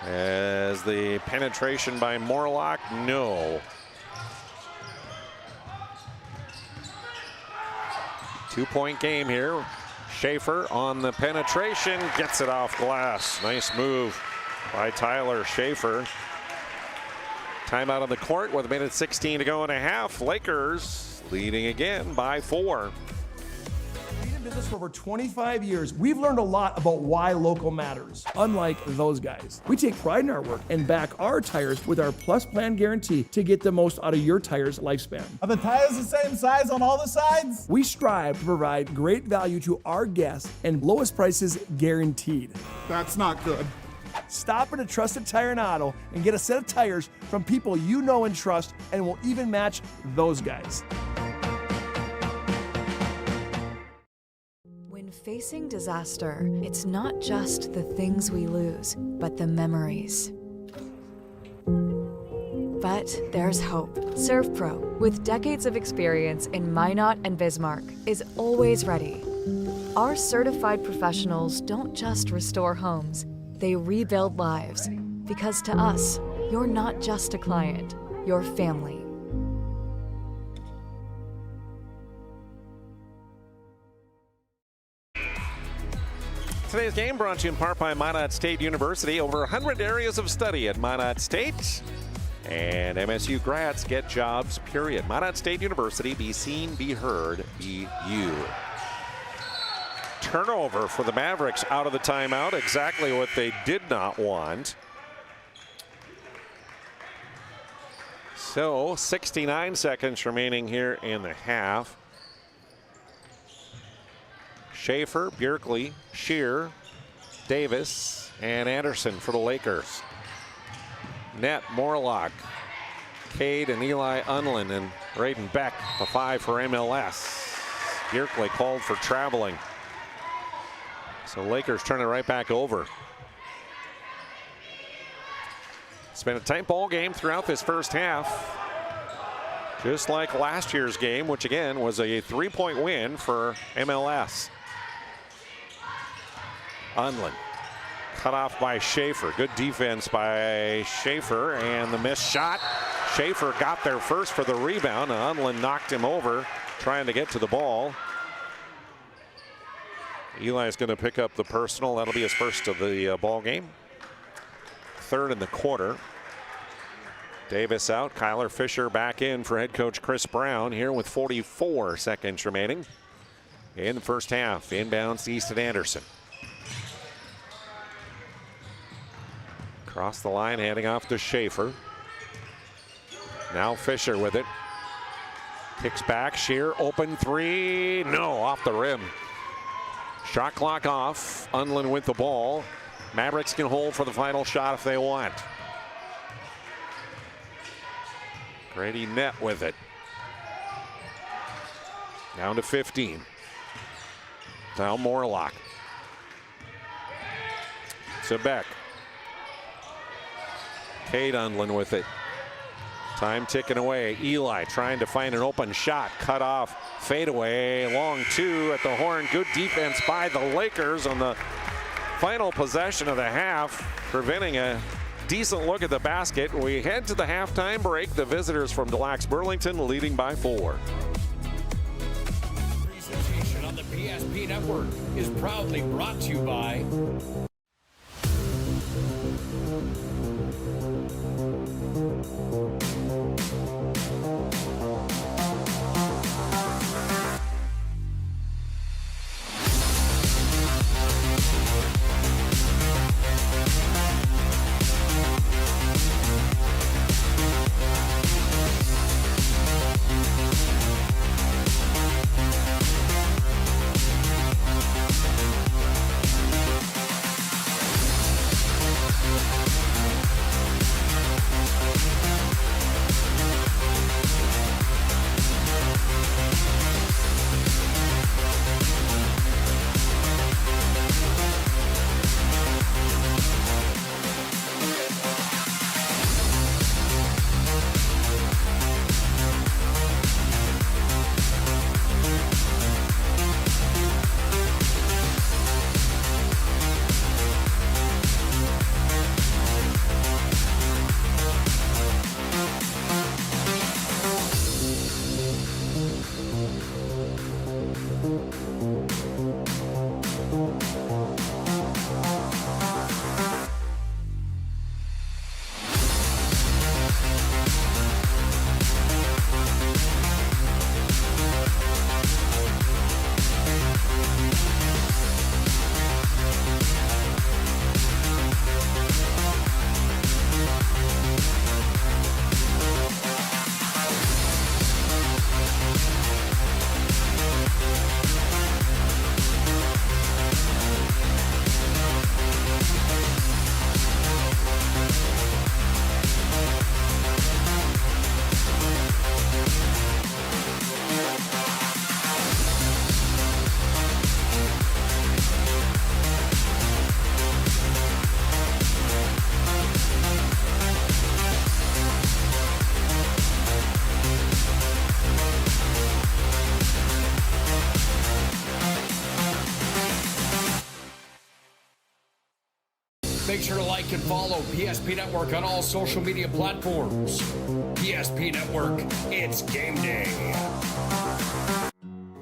As the penetration by Morlock, no. 2-point game here. Schaefer on the penetration, gets it off glass. Nice move by Tyler Schaefer. Timeout on the court with 1:16 to go and a half. Lakers leading again by 4. We've been in business for over 25 years. We've learned a lot about why local matters. Unlike those guys, we take pride in our work and back our tires with our Plus Plan guarantee to get the most out of your tire's lifespan. Are the tires the same size on all the sides? We strive to provide great value to our guests and lowest prices guaranteed. That's not good. Stop at a trusted tire and auto and get a set of tires from people you know and trust, and will even match those guys. When facing disaster, it's not just the things we lose, but the memories. But there's hope. ServPro, with decades of experience in Minot and Bismarck, is always ready. Our certified professionals don't just restore homes, they rebuild lives. Because to us, you're not just a client, you're family. Today's game brought to you in part by Minot State University. Over 100 areas of study at Minot State. And MSU grads get jobs, period. Minot State University, be seen, be heard, be you. Turnover for the Mavericks out of the timeout. Exactly what they did not want. So 69 seconds remaining here in the half. Schaefer, Bjerkli, Shear, Davis, and Anderson for the Lakers. Net, Morlock, Cade, and Eli Unlin, and Raiden Beck, the 5 for MLS. Bjerkli called for traveling. So Lakers turn it right back over. It's been a tight ball game throughout this first half. Just like last year's game, which again was a 3-point win for MLS. Unlin cut off by Schaefer. Good defense by Schaefer, and the missed shot. Schaefer got there first for the rebound, and Unlin knocked him over trying to get to the ball. Eli's going to pick up the personal. That'll be his first of the ball game. Third in the quarter. Davis out. Kyler Fisher back in for head coach Chris Brown here with 44 seconds remaining in the first half. Inbounds Easton Anderson. Across the line, handing off to Schaefer. Now Fisher with it. Kicks back. Shear, open three. No, off the rim. Shot clock off. Unlin with the ball. Mavericks can hold for the final shot if they want. Grady Net with it. Down to 15. Down Morlock. To Beck. Cade Unlin with it. Time ticking away. Eli trying to find an open shot. Cut off. Fadeaway. Long two at the horn. Good defense by the Lakers on the final possession of the half, preventing a decent look at the basket. We head to the halftime break. The visitors from Delax Burlington leading by 4. Presentation on the PSP Network is proudly brought to you by Make sure to like and follow PSP Network on all social media platforms. PSP Network, it's game day.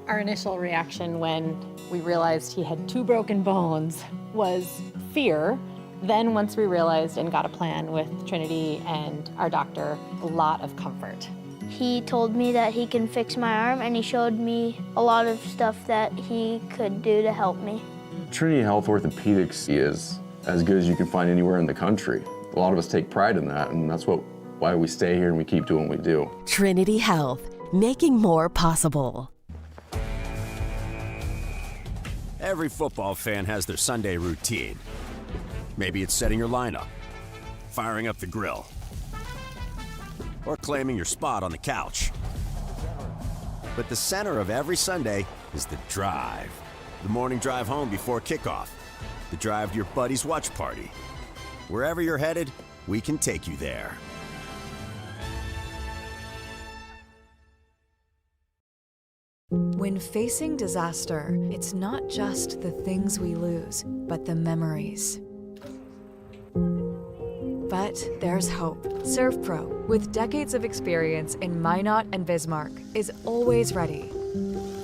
Our initial reaction when we realized he had 2 broken bones was fear. Then once we realized and got a plan with Trinity and our doctor, a lot of comfort. He told me that he can fix my arm, and he showed me a lot of stuff that he could do to help me. Trinity Health Orthopedics is as good as you can find anywhere in the country. A lot of us take pride in that, and that's why we stay here and we keep doing what we do. Trinity Health, making more possible. Every football fan has their Sunday routine. Maybe it's setting your lineup, firing up the grill, or claiming your spot on the couch. But the center of every Sunday is the drive. The morning drive home before kickoff. The drive to your buddy's watch party. Wherever you're headed, we can take you there. When facing disaster, it's not just the things we lose, but the memories. But there's hope. ServPro, with decades of experience in Minot and Bismarck, is always ready.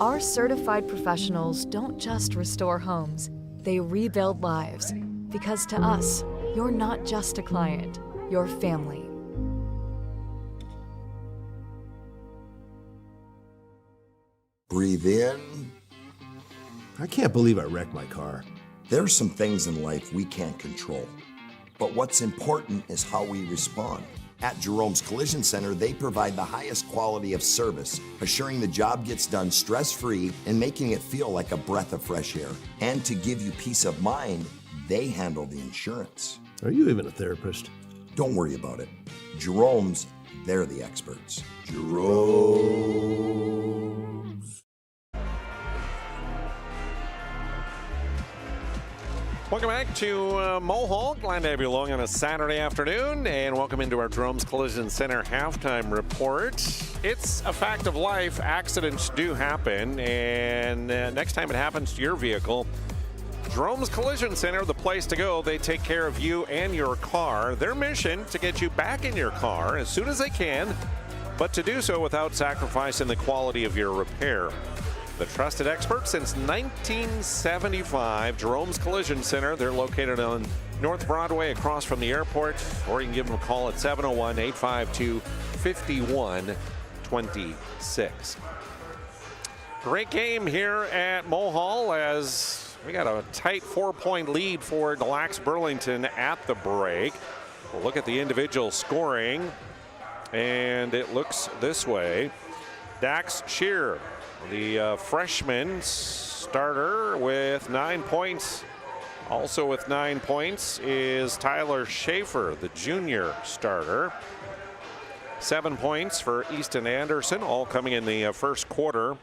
Our certified professionals don't just restore homes, they rebuild lives. Because to us, you're not just a client, you're family. Breathe in. I can't believe I wrecked my car. There's some things in life we can't control. But what's important is how we respond. At Jerome's Collision Center, they provide the highest quality of service, assuring the job gets done stress-free and making it feel like a breath of fresh air. And to give you peace of mind, they handle the insurance. Are you even a therapist? Don't worry about it. Jerome's, they're the experts. Jerome's. Welcome back to Mohawk. Glad to have you along on a Saturday afternoon, and welcome into our Jerome's Collision Center halftime report. It's a fact of life. Accidents do happen, and next time it happens to your vehicle, Jerome's Collision Center, the place to go. They take care of you and your car. Their mission to get you back in your car as soon as they can, but to do so without sacrificing the quality of your repair. The trusted expert since 1975, Jerome's Collision Center. They're located on North Broadway across from the airport, or you can give them a call at 701-852-5126. Great game here at Mohall as we got a tight 4-point lead for Dlb Burlington at the break. We'll look at the individual scoring, and it looks this way. Dax Shear, the freshman starter, with 9 points. Also with 9 points is Tyler Schaefer, the junior starter. 7 points for Easton Anderson, all coming in the first quarter.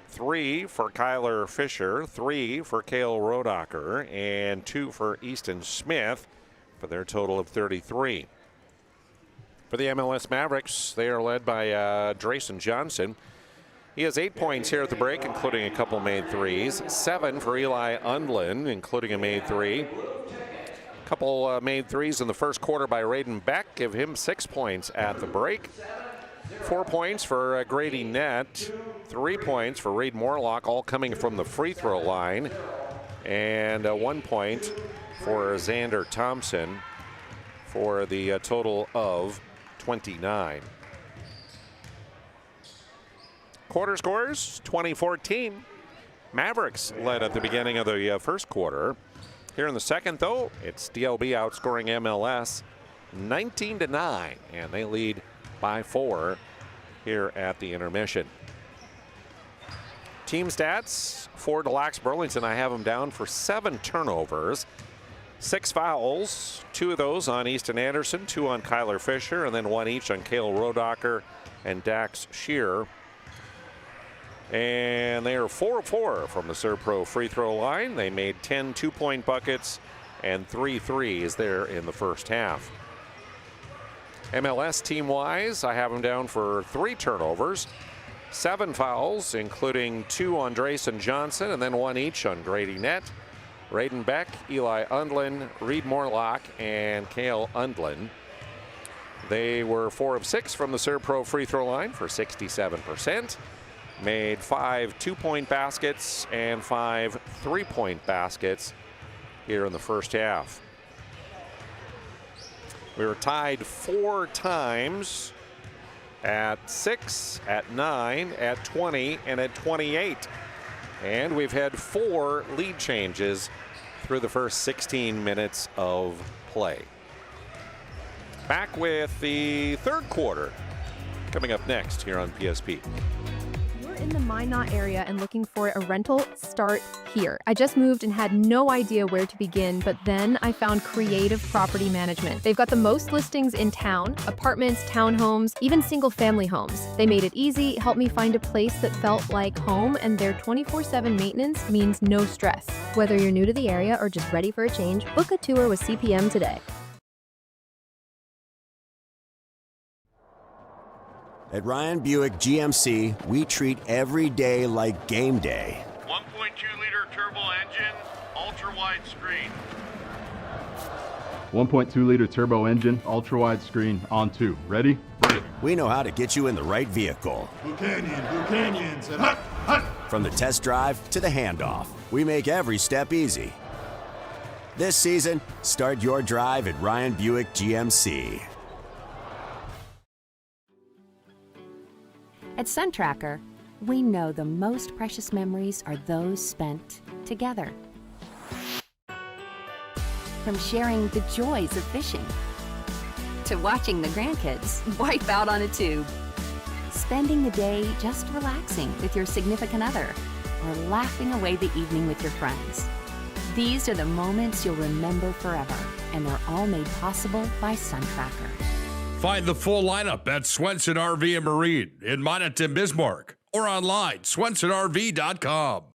3 for Kyler Fisher, 3 for Cale Rodacher, and 2 for Easton Smith for their total of 33. For the MLS Mavericks, they are led by Drayson Johnson. He has 8 points here at the break, including a couple made threes. 7 for Eli Undlin, including a made three. A couple made threes in the first quarter by Raiden Beck, give him 6 points at the break. 4 points for Grady Nett. 3 points for Reed Morlock, all coming from the free throw line. And 1 point for Xander Thompson for the total of 29. Quarter scores, 2014. Mavericks led at the beginning of the first quarter. Here in the second, though, it's DLB outscoring MLS 19-9, and they lead by 4 here at the intermission. Team stats for Dlb Burlington, I have them down for 7 turnovers, 6 fouls, 2 of those on Easton Anderson, 2 on Kyler Fisher, and then 1 each on Cale Rodacher and Dax Shear. And they are 4-4 from the ServPro free throw line. They made 10 2-point buckets and 3 threes there in the first half. MLS team-wise, I have them down for 3 turnovers, 7 fouls, including 2 on Drayson Johnson, and then 1 each on Grady Nett, Raiden Beck, Eli Undlin, Reed Morlock, and Cale Undlin. They were 4 of 6 from the Serve Pro free throw line for 67%. Made 5 2-point baskets and 5 3-point baskets here in the first half. We were tied 4 times at 6, at 9, at 20, and at 28. And we've had 4 lead changes through the first 16 minutes of play. Back with the third quarter coming up next here on PSP. You're in the Minot area and looking for a rental? Start here. I just moved and had no idea where to begin, but then I found Creative Property Management. They've got the most listings in town, apartments, townhomes, even single-family homes. They made it easy, helped me find a place that felt like home, and their 24/7 maintenance means no stress. Whether you're new to the area or just ready for a change, book a tour with CPM today. At Ryan Buick GMC, we treat every day like game day. 1.2-liter turbo engine, ultra-wide screen. 1.2-liter turbo engine, ultra-wide screen, on 2. Ready? Bring it. We know how to get you in the right vehicle. Blue Canyons, and hut, hut. From the test drive to the handoff, we make every step easy. This season, start your drive at Ryan Buick GMC. At SunTracker, we know the most precious memories are those spent together. From sharing the joys of fishing, to watching the grandkids wipe out on a tube, spending the day just relaxing with your significant other, or laughing away the evening with your friends. These are the moments you'll remember forever, and they're all made possible by SunTracker. Find the full lineup at Swenson RV and Marine in Minot and Bismarck or online, swensonrv.com.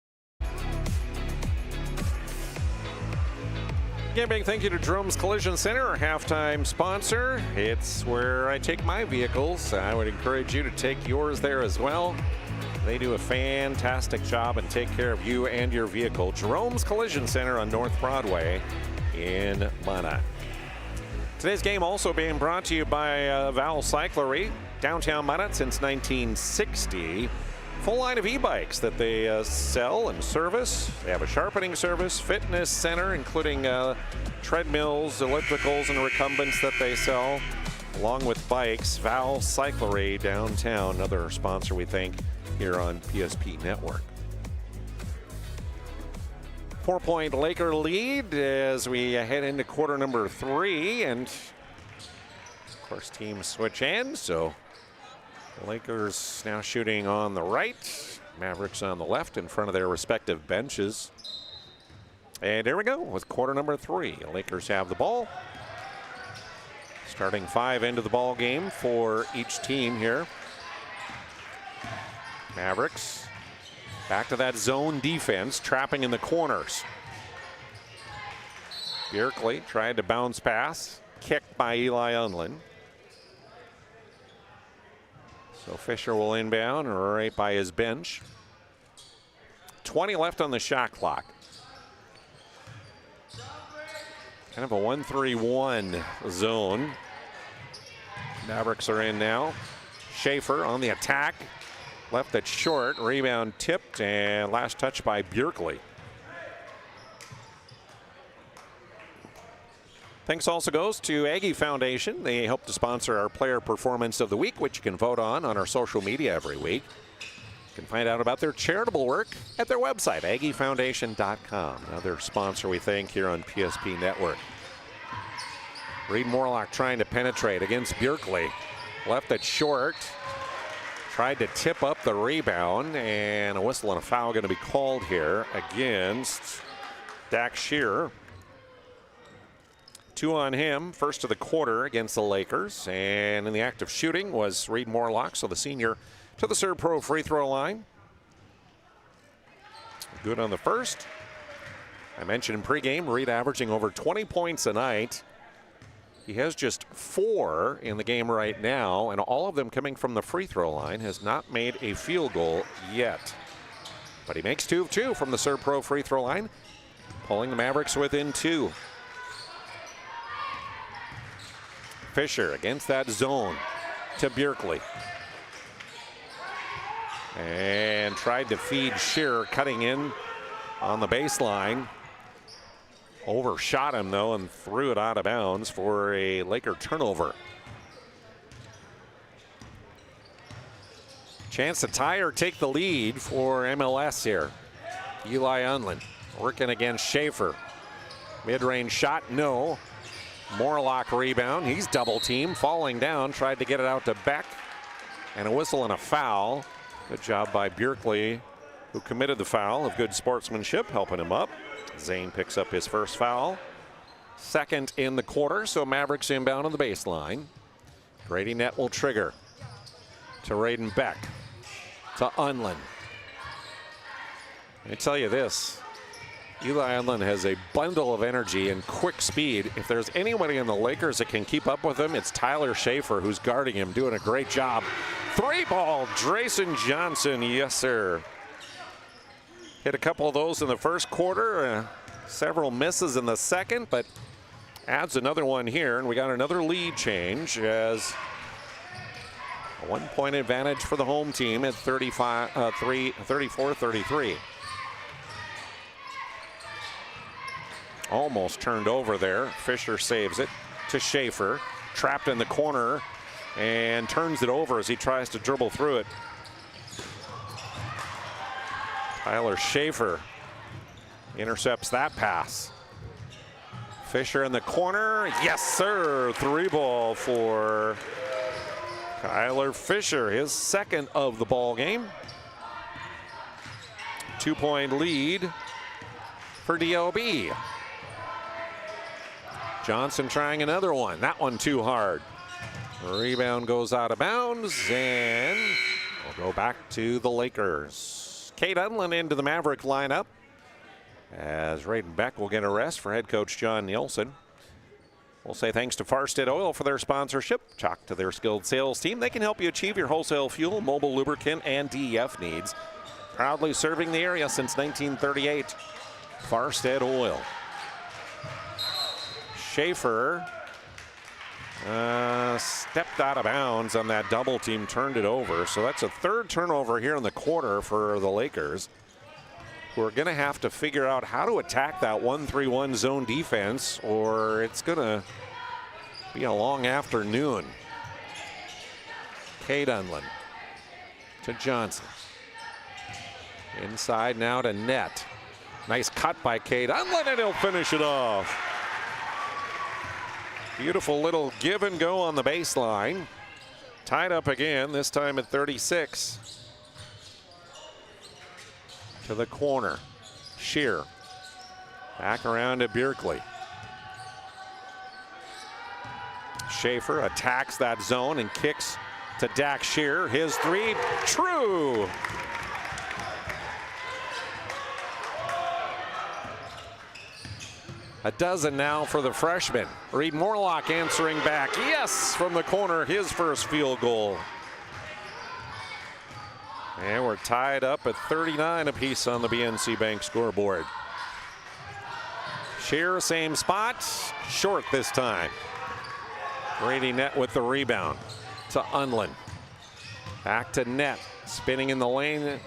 Again, big thank you to Jerome's Collision Center, our halftime sponsor. It's where I take my vehicles. I would encourage you to take yours there as well. They do a fantastic job and take care of you and your vehicle. Jerome's Collision Center on North Broadway in Minot. Today's game also being brought to you by Val Cyclery, downtown Minot since 1960. Full line of e-bikes that they sell and service. They have a sharpening service, fitness center, including treadmills, ellipticals, and recumbents that they sell, along with bikes. Val Cyclery downtown, another sponsor we thank here on PSP Network. 4-point Laker lead as we head into quarter number 3, and of course teams switch ends, so the Lakers now shooting on the right, Mavericks on the left in front of their respective benches. And here we go with quarter number 3. The Lakers have the ball. Starting 5 into the ball game for each team here. Mavericks back to that zone defense, trapping in the corners. Bjerkley tried to bounce pass, kicked by Eli Undlin. So Fisher will inbound right by his bench. 20 left on the shot clock. Kind of a 1-3-1 zone. Mavericks are in now. Schaefer on the attack. Left it short, rebound tipped, and last touch by Bjerkley. Thanks also goes to Aggie Foundation. They help to sponsor our Player Performance of the Week, which you can vote on our social media every week. You can find out about their charitable work at their website, aggiefoundation.com. Another sponsor we thank here on PSP Network. Reed Morlock trying to penetrate against Bjerkley. Left it short. Tried to tip up the rebound, and a whistle and a foul going to be called here against Dax Shearer. 2 on him, first of the quarter against the Lakers, and in the act of shooting was Reed Morlock, so the senior to the Serve Pro free throw line. Good on the first. I mentioned in pregame, Reed averaging over 20 points a night. He has just 4 in the game right now, and all of them coming from the free throw line. Has not made a field goal yet. But he makes 2 of 2 from the Serve Pro free throw line. pulling the Mavericks within 2. Fisher against that zone to Bjerkli. And tried to feed Shearer, cutting in on the baseline. Overshot him, though, and threw it out of bounds for a Laker turnover. Chance to tie or take the lead for MLS here. Eli Unlin working against Schaefer. Mid-range shot, no. Morlock rebound. He's double teamed, falling down, tried to get it out to Beck. And a whistle and a foul. Good job by Bjerkli, who committed the foul of good sportsmanship, helping him up. Zane picks up his first foul. Second in the quarter, so Mavericks inbound on the baseline. Grady net will trigger to Raiden Beck, to Unlin. Let me tell you this, Eli Unlin has a bundle of energy and quick speed. If there's anybody in the Lakers that can keep up with him, it's Tyler Schaefer, who's guarding him, doing a great job. 3-ball, Drayson Johnson, yes sir. Hit a couple of those in the first quarter, several misses in the second, but adds another one here, and we got another lead change as a 1-point advantage for the home team at 34-33. Almost turned over there. Fisher saves it to Schaefer, trapped in the corner, and turns it over as he tries to dribble through it. Tyler Schaefer intercepts that pass. Fisher in the corner. Yes, sir. 3-ball for Kyler Fisher, his second of the ball game. 2-point lead for Dlb. Johnson trying another one. That one too hard. Rebound goes out of bounds, and we'll go back to the Lakers. Kate Unlin into the Maverick lineup as Raiden Beck will get a rest for head coach John Nielsen. We'll say thanks to Farstead Oil for their sponsorship. Talk to their skilled sales team. They can help you achieve your wholesale fuel, mobile lubricant, and DEF needs. Proudly serving the area since 1938. Farstead Oil. Schaefer stepped out of bounds on that double team, turned it over. So that's a third turnover here in the quarter for the Lakers, who are going to have to figure out how to attack that 1-3-1 zone defense, or it's going to be a long afternoon. Kate Unlin to Johnson. Inside now to Net. Nice cut by Kate Unlin, and he'll finish it off. Beautiful little give and go on the baseline. Tied up again, this time at 36. To the corner. Shear. Back around to Bjerkli. Schaefer attacks that zone and kicks to Dax Shear. His three, true. A dozen now for the freshman. Reed Morlock answering back. Yes, from the corner, his first field goal. And we're tied up at 39 apiece on the BNC Bank scoreboard. Shear, same spot, short this time. Grady Net with the rebound to Unlin. Back to Net, spinning in the lane.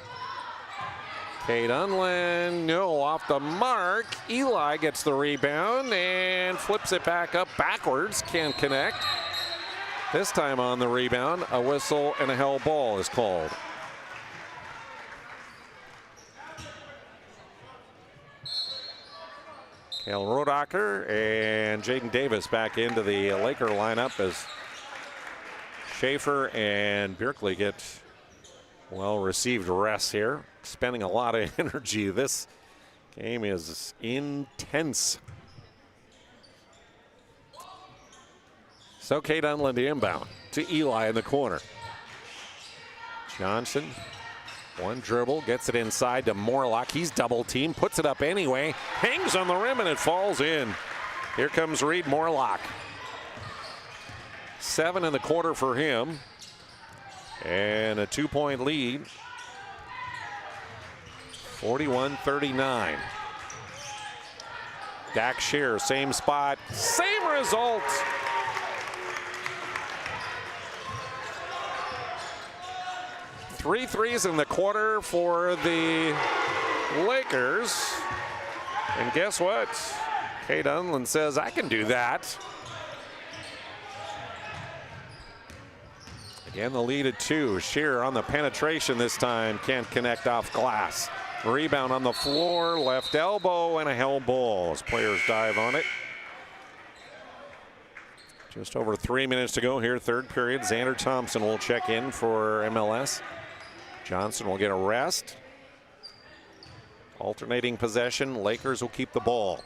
Kate Unlin, no, off the mark. Eli gets the rebound and flips it back up backwards. Can't connect. This time on the rebound, a whistle and a held ball is called. Kale Rodacker and Jaden Davis back into the Laker lineup as Schaefer and Bjerkli get well-received rests here. Spending a lot of energy. This game is intense. So Kate Unlin to inbound to Eli in the corner. Johnson, one dribble, gets it inside to Morlock. He's double teamed, puts it up anyway, hangs on the rim, and it falls in. Here comes Reed Morlock. 7 in the quarter for him, and a 2-point lead. 41-39. Dak Shear, same spot, same result. Three threes in the quarter for the Lakers. And guess what? Kate Unland says, I can do that. Again, the lead at 2. Shear on the penetration this time. Can't connect off glass. Rebound on the floor. Left elbow and a held ball as players dive on it. Just over 3 minutes to go here. Third period. Xander Thompson will check in for MLS. Johnson will get a rest. Alternating possession. Lakers will keep the ball.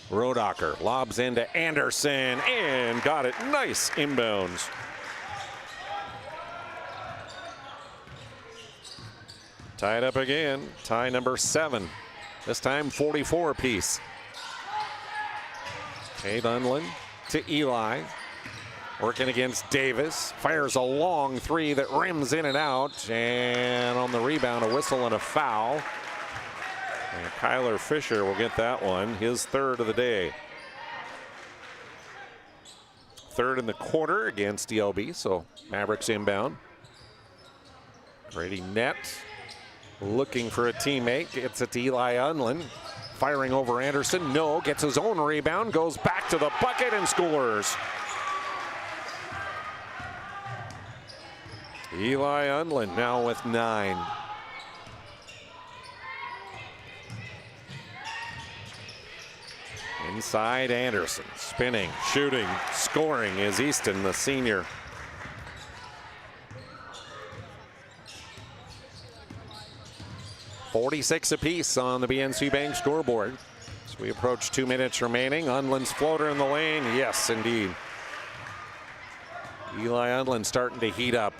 Rodacher lobs into Anderson and got it. Nice inbounds. Tied up again. Tie number 7. This time 44 apiece. Kate Unland to Eli. Working against Davis. Fires a long 3 that rims in and out. And on the rebound, a whistle and a foul. And Kyler Fisher will get that one, his 3rd of the day. 3rd in the quarter against Dlb, so Mavericks inbound. Grady net, looking for a teammate. Gets it to Eli Unland. Firing over Anderson, no, gets his own rebound, goes back to the bucket and scores. Eli Unland now with 9. Inside Anderson, spinning, shooting, scoring is Easton, the senior. .46 apiece on the BNC Bank scoreboard. As we approach 2 minutes remaining, Unland's floater in the lane, yes indeed. Eli Unland starting to heat up.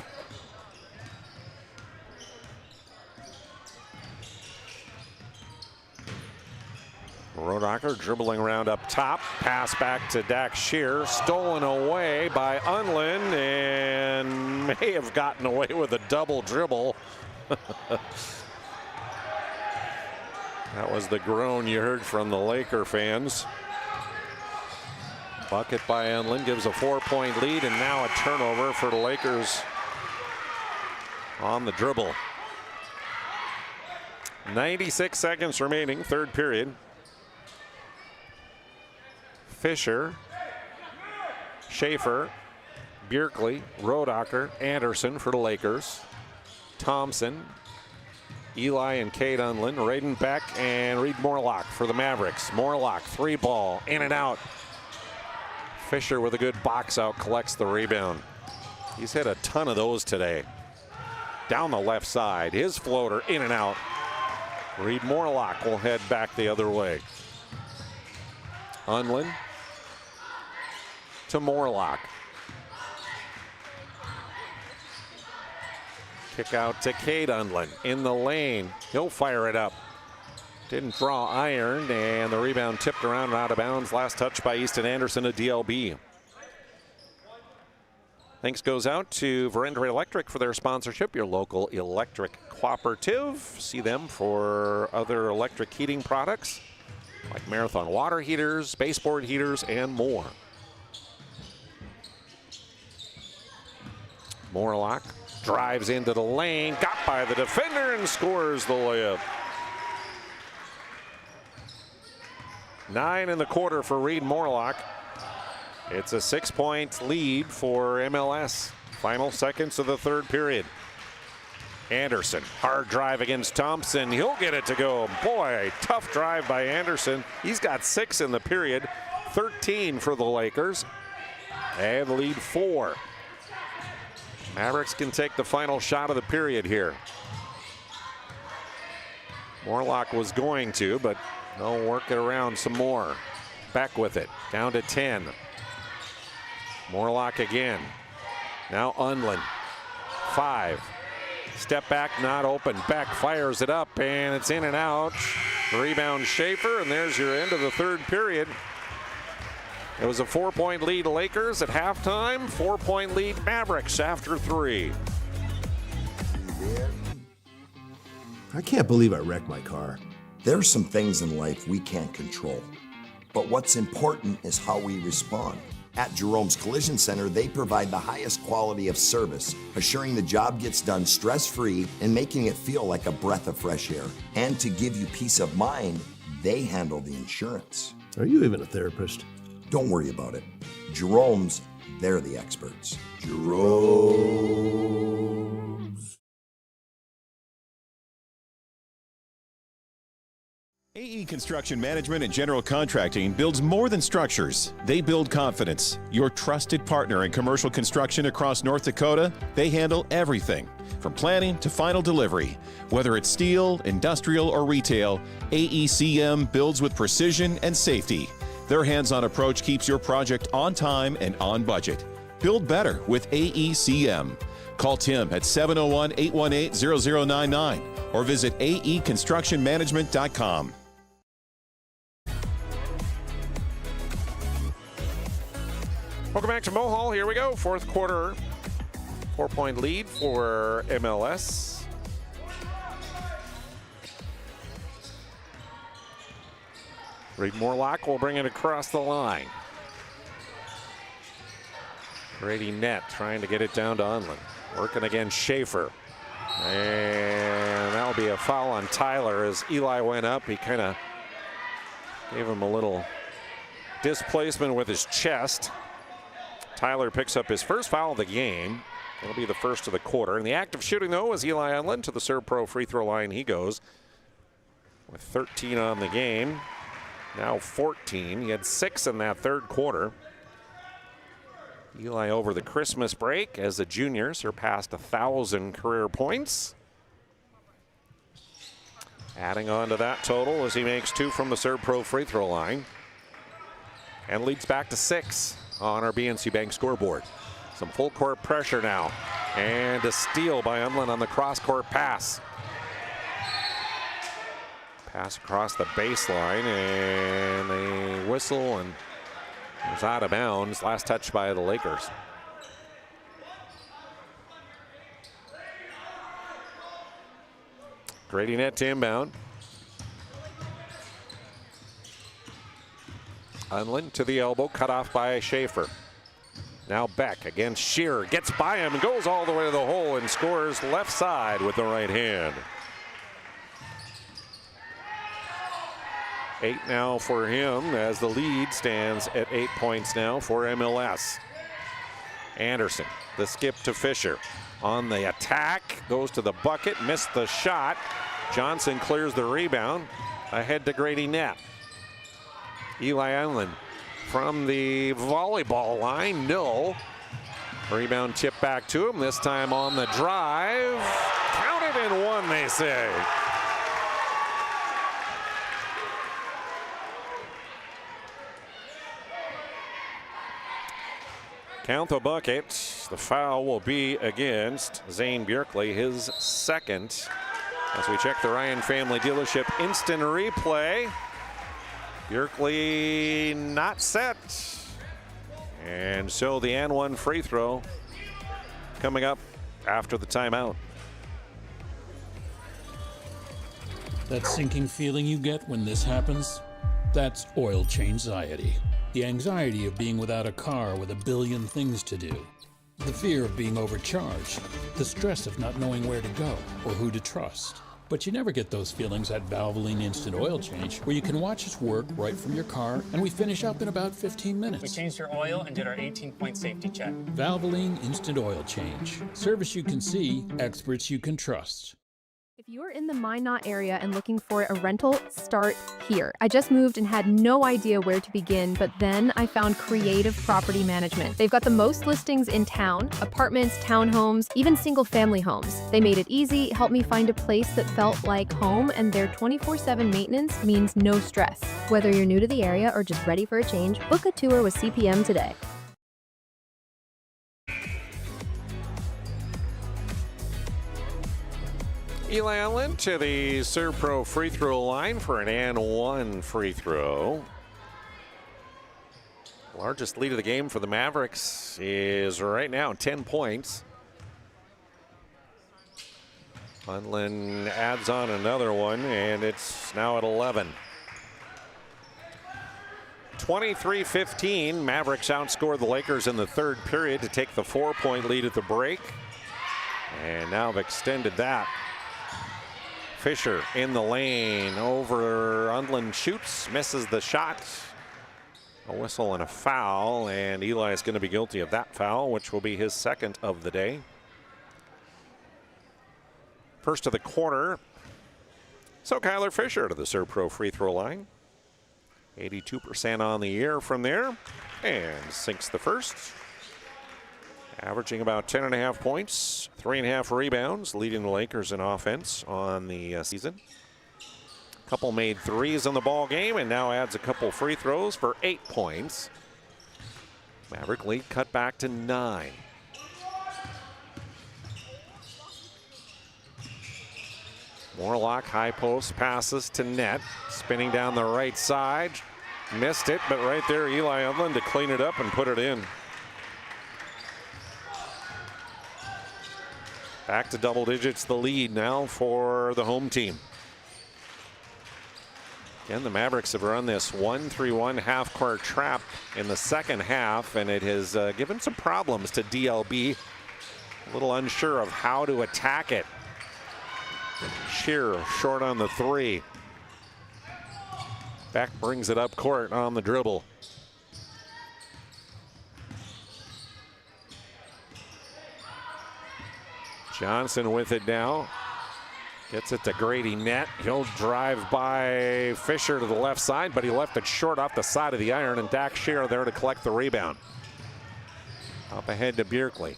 Rodacher dribbling around up top. Pass back to Dak Shear. Stolen away by Unland and may have gotten away with a double dribble. That was the groan you heard from the Laker fans. Bucket by Unland gives a 4-point lead and now a turnover for the Lakers on the dribble. 96 seconds remaining, third period. Fisher, Schaefer, Bjerkley, Rodacher, Anderson for the Lakers. Thompson, Eli and Kate Unland, Raiden Beck and Reed Morlock for the Mavericks. Morlock, 3 ball, in and out. Fisher with a good box out, collects the rebound. He's hit a ton of those today. Down the left side, his floater in and out. Reed Morlock will head back the other way. Unland to Morlock. Kick out to Kate Unland in the lane. He'll fire it up. Didn't draw iron, and the rebound tipped around and out of bounds. Last touch by Easton Anderson at DLB. Thanks goes out to Verendra Electric for their sponsorship, your local electric cooperative. See them for other electric heating products like Marathon water heaters, baseboard heaters, and more. Morlock drives into the lane, got by the defender and scores the layup. 9 in the quarter for Reed Morlock. It's a 6-point lead for MLS. Final seconds of the third period. Anderson, hard drive against Thompson. He'll get it to go. Boy, tough drive by Anderson. He's got 6 in the period, 13 for the Lakers, and lead 4. Mavericks can take the final shot of the period here. Morlock was going to, but they'll work it around some more. Beck with it, down to 10. Morlock again. Now Unland, 5. Step back, not open. Beck fires it up, and it's in and out. Rebound Schaefer, and there's your end of the third period. It was a 4-point lead Lakers at halftime, 4-point lead Mavericks after 3. I can't believe I wrecked my car. There are some things in life we can't control, but what's important is how we respond. At Jerome's Collision Center, they provide the highest quality of service, assuring the job gets done stress-free and making it feel like a breath of fresh air. And to give you peace of mind, they handle the insurance. Are you even a therapist? Don't worry about it. Jerome's, they're the experts. Jerome's. AE Construction Management and General Contracting builds more than structures. They build confidence. Your trusted partner in commercial construction across North Dakota, they handle everything from planning to final delivery. Whether it's steel, industrial, or retail, AECM builds with precision and safety. Their hands-on approach keeps your project on time and on budget. Build better with AECM. Call Tim at 701-818-0099 or visit aeconstructionmanagement.com. Welcome back to Mohall. Here we go. Fourth quarter, 4-point lead for MLS. Reed Morlock will bring it across the line. Grady Nett trying to get it down to Unlin. Working against Schaefer. And that'll be a foul on Tyler as Eli went up. He kind of gave him a little displacement with his chest. Tyler picks up his first foul of the game. It'll be the first of the quarter. In the act of shooting, though, is Eli Unlin. To the Serve Pro free throw line he goes with 13 on the game. Now 14. He had 6 in that third quarter. Eli over the Christmas break as a junior surpassed 1,000 career points. Adding on to that total as he makes 2 from the Serve Pro free throw line. And leads back to 6 on our BNC Bank scoreboard. Some full court pressure now. And a steal by Unlin on the cross court pass. Pass across the baseline and a whistle and it was out of bounds. Last touch by the Lakers. Grady Nett to inbound. Unlin to the elbow, cut off by Schaefer. Now Beck against Shearer, gets by him, goes all the way to the hole and scores left side with the right hand. 8 now for him as the lead stands at 8 points now for MLS. Anderson, the skip to Fisher. On the attack, goes to the bucket, missed the shot. Johnson clears the rebound, ahead to Grady Nett. Eli Unlin from the volleyball line, no. Rebound tip back to him, this time on the drive. Counted and one, they say. Count the bucket. The foul will be against Zane Bjerkley, his second. As we check the Ryan Family Dealership instant replay. Bjerkley not set. And so the and one free throw coming up after the timeout. That sinking feeling you get when this happens, that's oil change-anxiety. The anxiety of being without a car with a billion things to do. The fear of being overcharged. The stress of not knowing where to go or who to trust. But you never get those feelings at Valvoline Instant Oil Change, where you can watch us work right from your car, and we finish up in about 15 minutes. We changed your oil and did our 18-point safety check. Valvoline Instant Oil Change. Service you can see, experts you can trust. If you're in the Minot area and looking for a rental, start here. I just moved and had no idea where to begin, but then I found Creative Property Management. They've got the most listings in town, apartments, townhomes, even single-family homes. They made it easy, helped me find a place that felt like home, and their 24/7 maintenance means no stress. Whether you're new to the area or just ready for a change, book a tour with CPM today. Eli Unlin to the Serve Pro free throw line for an and one free throw. Largest lead of the game for the Mavericks is right now 10 points. Unlin adds on another one, and it's now at 11. 23-15, Mavericks outscored the Lakers in the third period to take the 4-point lead at the break. And now have extended that. Fisher in the lane over Unlin, shoots, misses the shot. A whistle and a foul, and Eli is going to be guilty of that foul, which will be his second of the day. First of the quarter. So Kyler Fisher to the Servpro free throw line. 82% on the year from there, and sinks the first. Averaging about 10.5 points, 3.5 rebounds, leading the Lakers in offense on the season. Couple made threes in the ball game, and now adds a couple free throws for 8 points. Maverick lead cut back to 9. Morlock high post passes to net, spinning down the right side. Missed it, but right there Eli Unlin to clean it up and put it in. Back to double digits, the lead now for the home team. Again, the Mavericks have run this 1-3-1 half-court trap in the second half, and it has given some problems to DLB. A little unsure of how to attack it. Shearer short on the three. Beck brings it up court on the dribble. Johnson with it now. Gets it to Grady Net. He'll drive by Fisher to the left side, but he left it short off the side of the iron, and Dax Shearer there to collect the rebound. Up ahead to Bjerkli.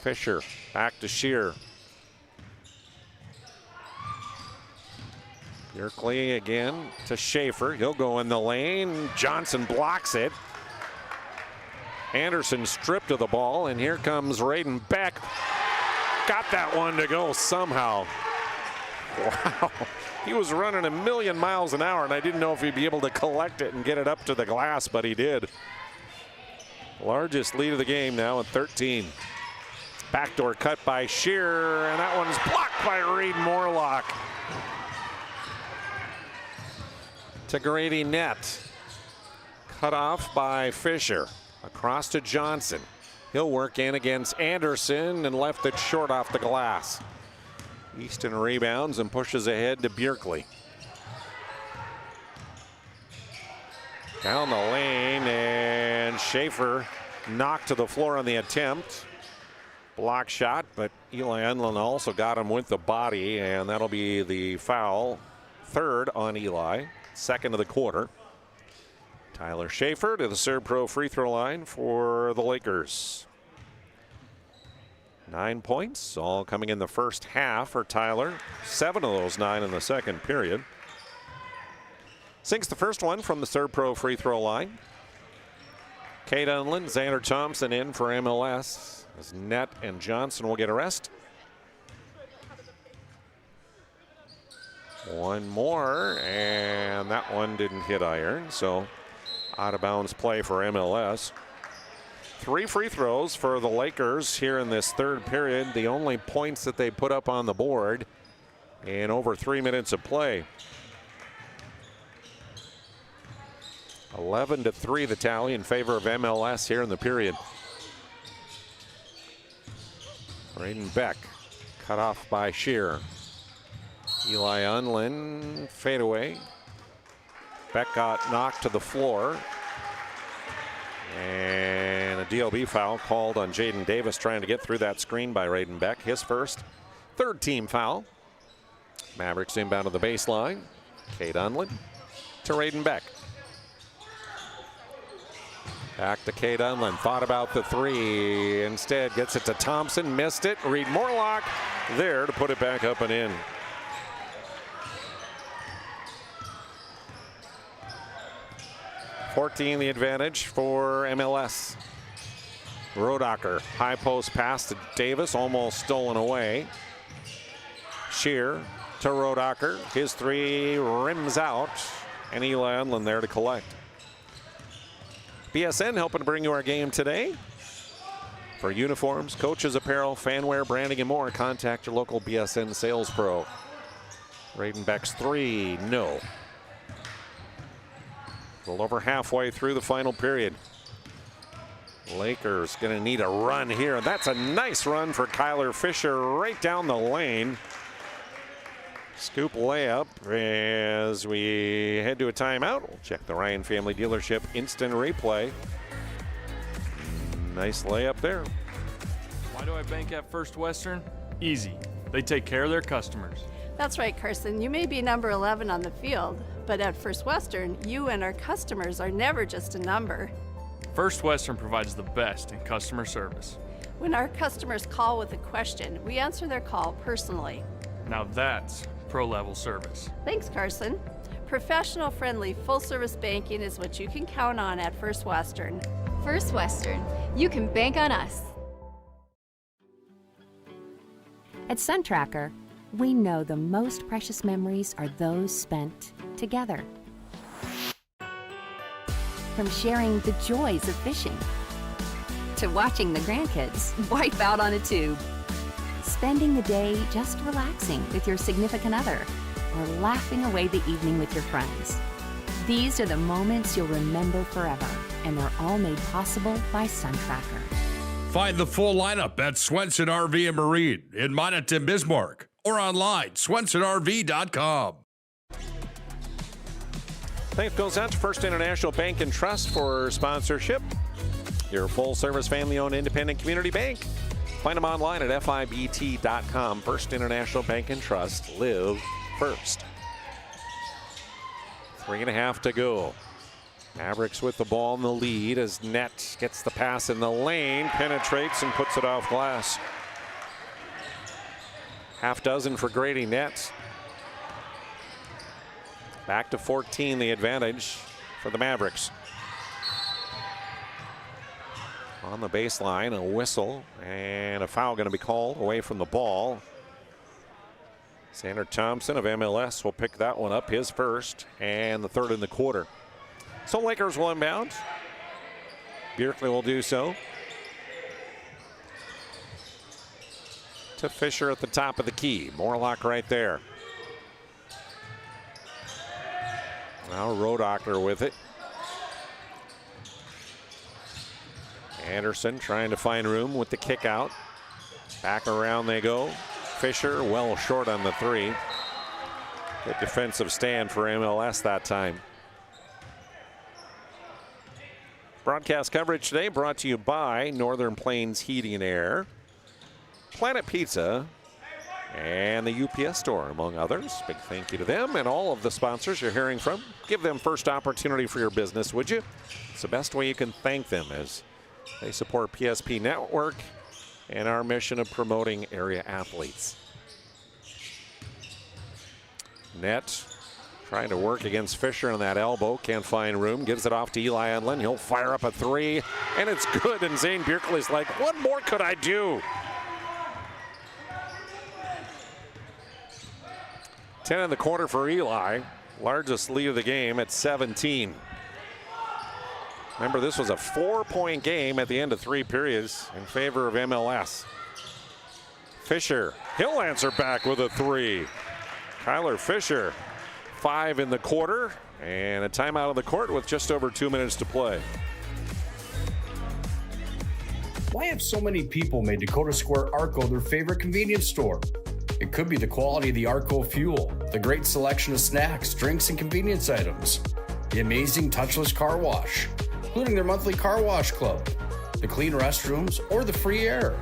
Fisher back to Shearer. Bjerkli again to Schaefer. He'll go in the lane. Johnson blocks it. Anderson stripped of the ball, and here comes Raiden Beck. Got that one to go somehow. Wow. He was running 1,000,000 miles an hour, and I didn't know if he'd be able to collect it and get it up to the glass, but he did. Largest lead of the game now at 13. Backdoor cut by Shearer, and that one's blocked by Reed Morlock. To Grady Net. Cut off by Fisher. Across to Johnson. He'll work in against Anderson and left it short off the glass. Easton rebounds and pushes ahead to Bjerkli. Down the lane, and Schaefer knocked to the floor on the attempt. Block shot, but Eli Unlin also got him with the body, and that'll be the foul. Third on Eli, second of the quarter. Tyler Schaefer to the Servpro free throw line for the Lakers. 9 points, all coming in the first half for Tyler. 7 of those 9 in the second period. Sinks the first one from the Servpro free throw line. Kate Unlin, Xander Thompson in for MLS. As Net and Johnson will get a rest. One more, and that one didn't hit iron, so out of bounds play for MLS. 3 free throws for the Lakers here in this third period. The only points that they put up on the board in over 3 minutes of play. 11-3 the tally in favor of MLS here in the period. Raiden Beck cut off by Shearer. Eli Unlin fadeaway. Beck got knocked to the floor. And a DLB foul called on Jaden Davis trying to get through that screen by Raiden Beck. His first, third team foul. Mavericks inbound to the baseline. Kate Unlin to Raiden Beck. Back to Kate Unlin. Thought about the three. Instead gets it to Thompson. Missed it. Reed Morlock there to put it back up and in. $14 the advantage for MLS. Rodacker, high post pass to Davis, almost stolen away. Shear to Rodacker. His three rims out, and Eli Unlin there to collect. BSN helping to bring you our game today. For uniforms, coaches apparel, fanwear, branding, and more, contact your local BSN sales pro. Radenbeck's three, no. A little over halfway through the final period. Lakers going to need a run here. That's a nice run for Kyler Fisher right down the lane. Scoop layup as we head to a timeout. We'll check the Ryan Family Dealership instant replay. Nice layup there. Why do I bank at First Western? Easy. They take care of their customers. That's right, Carson. You may be number 11 on the field, but at First Western, you and our customers are never just a number. First Western provides the best in customer service. When our customers call with a question, we answer their call personally. Now that's pro-level service. Thanks, Carson. Professional, friendly, full-service banking is what you can count on at First Western. First Western, you can bank on us. At SunTracker, we know the most precious memories are those spent together. From sharing the joys of fishing to watching the grandkids wipe out on a tube, spending the day just relaxing with your significant other, or laughing away the evening with your friends. These are the moments you'll remember forever, and they're all made possible by SunTracker. Find the full lineup at Swenson RV and Marine in Minot and Bismarck or online, swensonrv.com. Thanks goes out to First International Bank and Trust for sponsorship. Your full-service, family-owned, independent community bank. Find them online at FIBT.com. First International Bank and Trust. Live first. 3.5 to go. Mavericks with the ball in the lead as Net gets the pass in the lane, penetrates and puts it off glass. Half dozen for Grady Net. Back to 14, the advantage for the Mavericks. On the baseline, a whistle and a foul going to be called away from the ball. Xander Thompson of MLS will pick that one up, his first and the third in the quarter. So Lakers will inbound. Bjerkley will do so. To Fisher at the top of the key. Morlock right there. Now Rodocker with it. Anderson trying to find room with the kick out. Back around they go. Fisher well short on the three. Good defensive stand for MLS that time. Broadcast coverage today brought to you by Northern Plains Heating and Air, Planet Pizza, and the UPS Store, among others. Big thank you to them and all of the sponsors you're hearing from. Give them first opportunity for your business, would you? It's the best way you can thank them as they support PSP Network and our mission of promoting area athletes. Net trying to work against Fisher on that elbow. Can't find room. Gives it off to Eli Unlin. He'll fire up a three, and it's good. And Zane Bjerkley's like, what more could I do? 10 in the quarter for Eli. Largest lead of the game at 17. Remember, this was a 4-point game at the end of 3 periods in favor of MLS. Fisher, he'll answer back with a three. Kyler Fisher, 5 in the quarter, and a timeout on the court with just over 2 minutes to play. Why have so many people made Dakota Square Arco their favorite convenience store? It could be the quality of the Arco fuel, the great selection of snacks, drinks, and convenience items, the amazing touchless car wash, including their monthly car wash club, the clean restrooms, or the free air.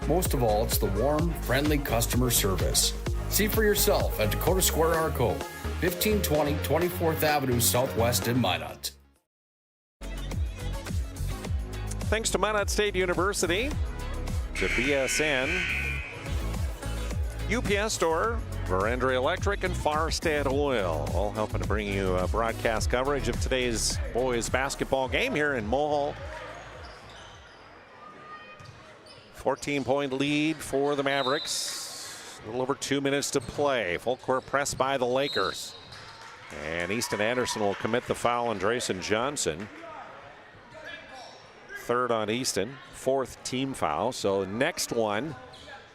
Most of all, it's the warm, friendly customer service. See for yourself at Dakota Square Arco, 1520 24th Avenue Southwest in Minot. Thanks to Minot State University, to BSN, UPS Store, Verandre Electric, and Farstad Oil, all helping to bring you broadcast coverage of today's boys basketball game here in Mohall. 14-point lead for the Mavericks. A little over 2 minutes to play. Full court press by the Lakers. And Easton Anderson will commit the foul on Drayson Johnson. third on Easton, fourth team foul. So next one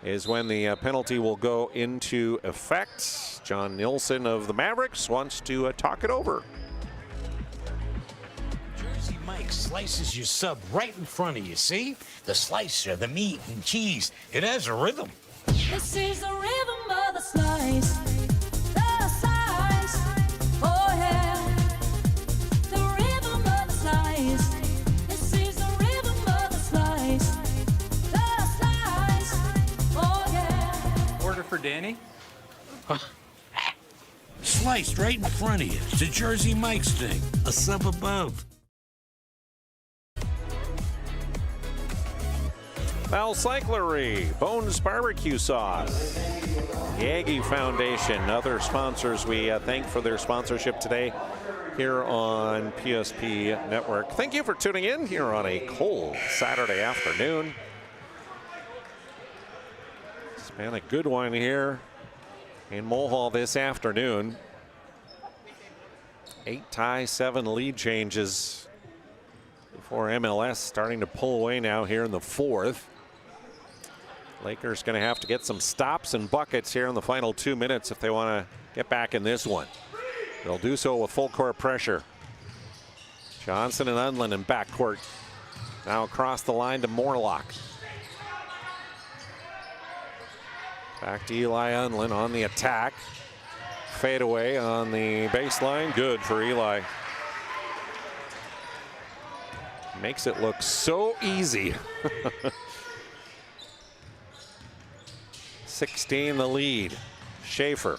is when the penalty will go into effect. John Nilsson of the Mavericks wants to talk it over. Jersey Mike slices your sub right in front of you, see? The slicer, the meat and cheese, it has a rhythm. This is the rhythm of the slice. The slice. Oh yeah. The rhythm of the slice. This is the rhythm of the slice. The slice. Oh yeah. Order for Danny? Sliced right in front of you. It's a Jersey Mike's thing. A sub above. Valcyclery, Bones Barbecue Sauce, the Aggie Foundation, other sponsors we thank for their sponsorship today here on PSP Network. Thank you for tuning in here on a cold Saturday afternoon. It's been a good one here in Mulhall this afternoon. 8 tie, 7 lead changes before MLS starting to pull away now here in the fourth. Lakers going to have to get some stops and buckets here in the final 2 minutes if they want to get back in this one. They'll do so with full court pressure. Johnson and Unlin in backcourt. Now across the line to Morlock. Back to Eli Unlin on the attack. Fadeaway on the baseline. Good for Eli. Makes it look so easy. 16 the lead. Schaefer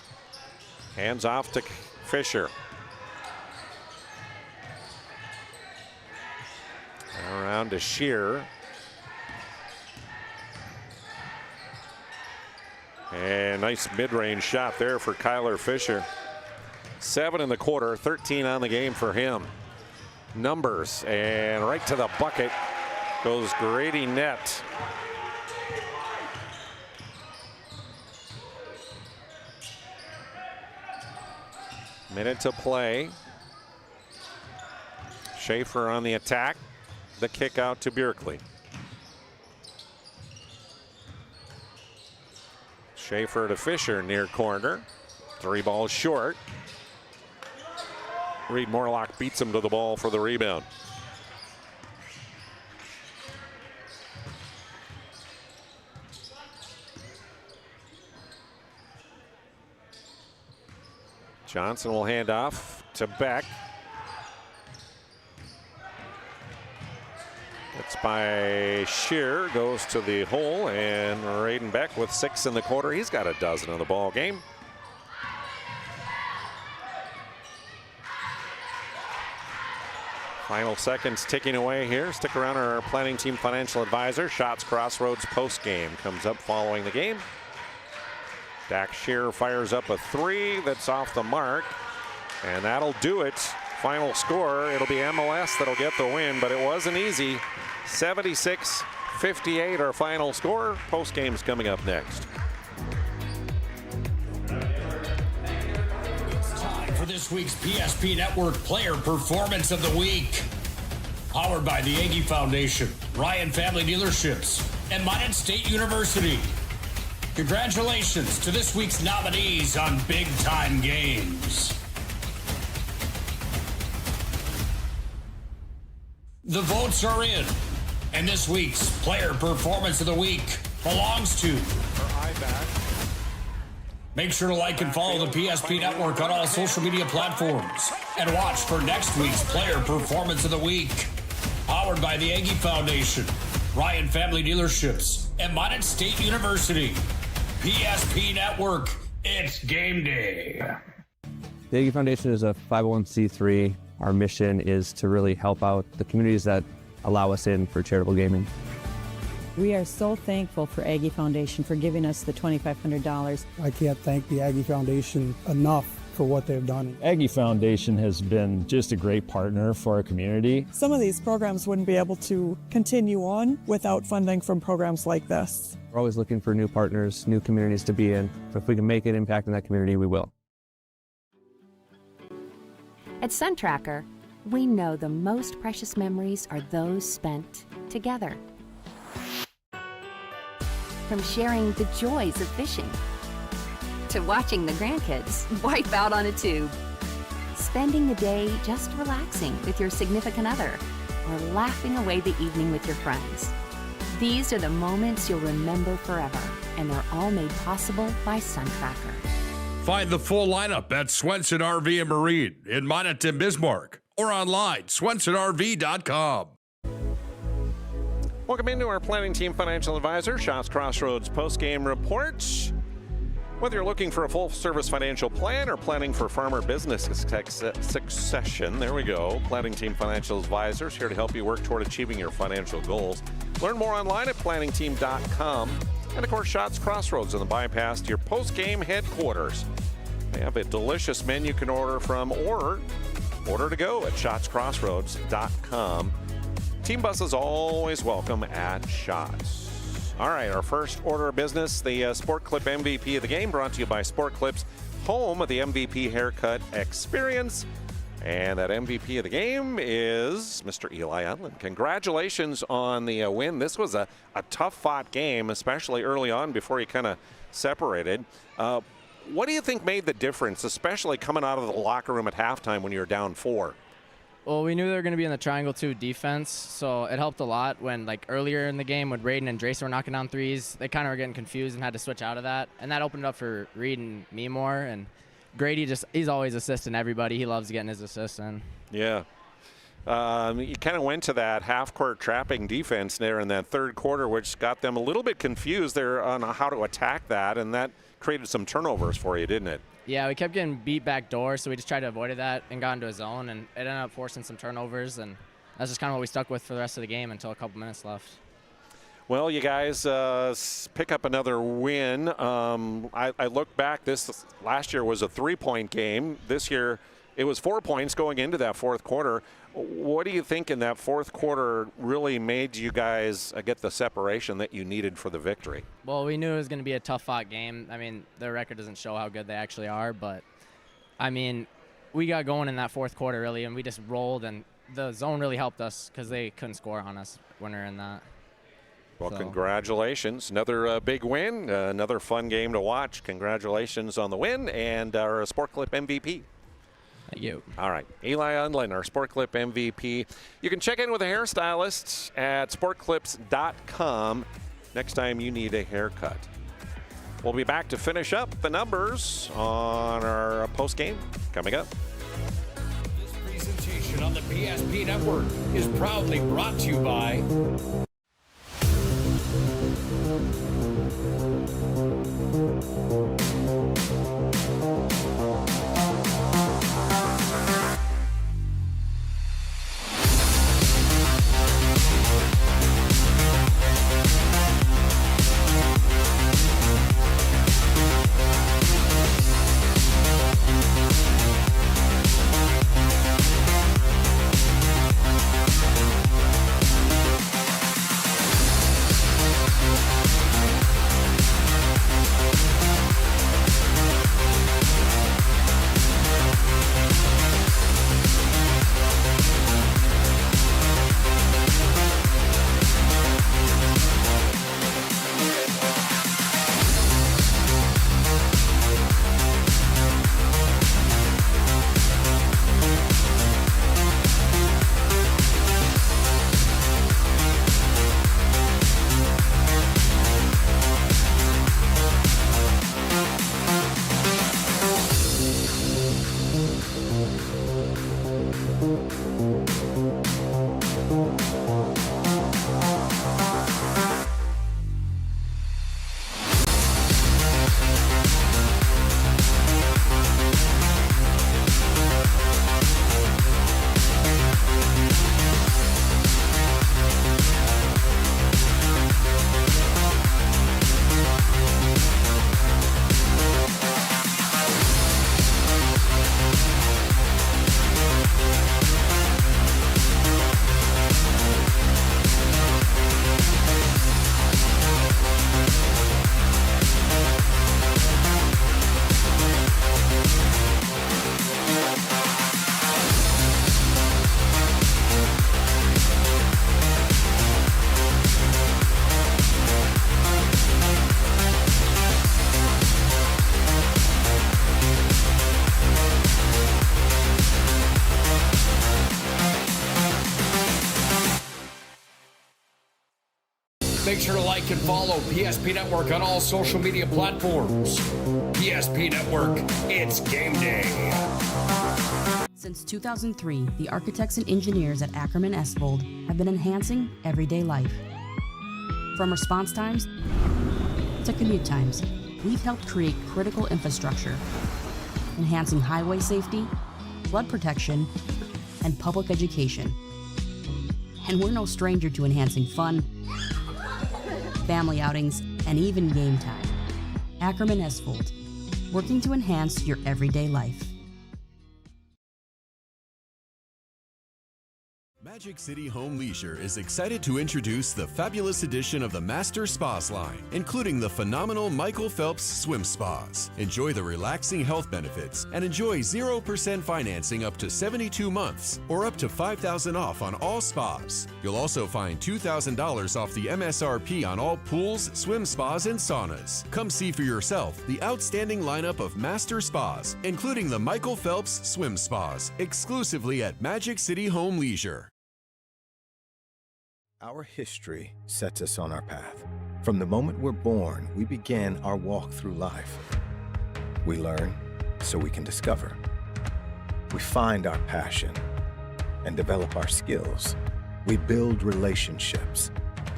hands off to Fisher. Around to Shearer. And nice mid-range shot there for Kyler Fisher. 7 in the quarter, 13 on the game for him. Numbers, and right to the bucket goes Grady Nett. Minute to play. Schaefer on the attack. The kick out to Bjerkli. Schaefer to Fisher near corner. 3 balls short. Reed Morlock beats him to the ball for the rebound. Johnson will hand off to Beck. It's by Shearer, goes to the hole, and Raiden Beck with 6 in the quarter. He's got a dozen in the ball game. Final seconds ticking away here. Stick around, our planning team financial advisor. Shots Crossroads post-game comes up following the game. Dax Shearer fires up a 3 that's off the mark, and that'll do it. Final score, it'll be MLS that'll get the win, but it wasn't easy. 76-58 our final score. Post game's coming up next. It's time for this week's PSP Network Player Performance of the Week. Powered by the Aggie Foundation, Ryan Family Dealerships, and Minot State University. Congratulations to this week's nominees on Big Time Games. The votes are in, and this week's Player Performance of the Week belongs to... Make sure to like and follow the PSP Network on all social media platforms, and watch for next week's Player Performance of the Week. Powered by the Aggie Foundation, Ryan Family Dealerships, and Minot State University. PSP Network, it's game day. The Aggie Foundation is a 501c3. Our mission is to really help out the communities that allow us in for charitable gaming. We are so thankful for Aggie Foundation for giving us the $2,500. I can't thank the Aggie Foundation enough for what they've done. Aggie Foundation has been just a great partner for our community. Some of these programs wouldn't be able to continue on without funding from programs like this. We're always looking for new partners, new communities to be in. If we can make an impact in that community, we will. At SunTracker, we know the most precious memories are those spent together. From sharing the joys of fishing to watching the grandkids wipe out on a tube, spending the day just relaxing with your significant other, or laughing away the evening with your friends. These are the moments you'll remember forever, and they're all made possible by Suntracker. Find the full lineup at Swenson RV and Marine in Monaghan, Bismarck, or online, swensonrv.com. Welcome into our planning team financial advisor, Shots Crossroads postgame report. Whether you're looking for a full-service financial plan or planning for farmer business succession, there we go. Planning Team Financial Advisors here to help you work toward achieving your financial goals. Learn more online at planningteam.com. And, of course, Shots Crossroads on the bypass to your post-game headquarters. They have a delicious menu you can order from or order to go at shotscrossroads.com. Team buses always welcome at Shots. All right, our first order of business, the Sport Clip MVP of the game, brought to you by Sport Clips, home of the MVP haircut experience. And that MVP of the game is Mr. Eli Unlin. Congratulations on the win. This was a tough-fought game, especially early on before you kind of separated. What do you think made the difference, especially coming out of the locker room at halftime when you were down 4? Well, we knew they were going to be in the triangle 2 defense, so it helped a lot when, like, earlier in the game when Raiden and Dracer were knocking down threes, they kind of were getting confused and had to switch out of that. And that opened up for Reed and me more. And Grady he's always assisting everybody. He loves getting his assists in. Yeah. You kind of went to that half-court trapping defense there in that third quarter, which got them a little bit confused there on how to attack that, and that created some turnovers for you, didn't it? Yeah, we kept getting beat back door, so we just tried to avoid that and got into a zone, and it ended up forcing some turnovers, and that's just kind of what we stuck with for the rest of the game until a couple minutes left. Well, you guys pick up another win. I look back, this last year was a 3-point game. This year it was 4 points going into that fourth quarter. What do you think in that fourth quarter really made you guys get the separation that you needed for the victory? Well, we knew it was going to be a tough-fought game. I mean, their record doesn't show how good they actually are, but, I mean, we got going in that fourth quarter, really, and we just rolled, and the zone really helped us because they couldn't score on us when we were in that. Well, congratulations. Another big win, another fun game to watch. Congratulations on the win and our Sport Clip MVP. Thank you. All right, Eli Unlin, our Sport Clip MVP. You can check in with a hairstylist at sportclips.com next time you need a haircut. We'll be back to finish up the numbers on our post game coming up. This presentation on the PSP Network is proudly brought to you by Make sure to like and follow PSP Network on all social media platforms. PSP Network, it's game day. Since 2003, the architects and engineers at Ackerman Estvold have been enhancing everyday life. From response times to commute times, we've helped create critical infrastructure, enhancing highway safety, flood protection, and public education. And we're no stranger to enhancing fun, family outings, and even game time. Ackerman Estvold, working to enhance your everyday life. Magic City Home Leisure is excited to introduce the fabulous edition of the Master Spas line, including the phenomenal Michael Phelps Swim Spas. Enjoy the relaxing health benefits and enjoy 0% financing up to 72 months or up to $5,000 off on all spas. You'll also find $2,000 off the MSRP on all pools, swim spas, and saunas. Come see for yourself the outstanding lineup of Master Spas, including the Michael Phelps Swim Spas, exclusively at Magic City Home Leisure. Our history sets us on our path. From the moment we're born, we begin our walk through life. We learn so we can discover. We find our passion and develop our skills. We build relationships.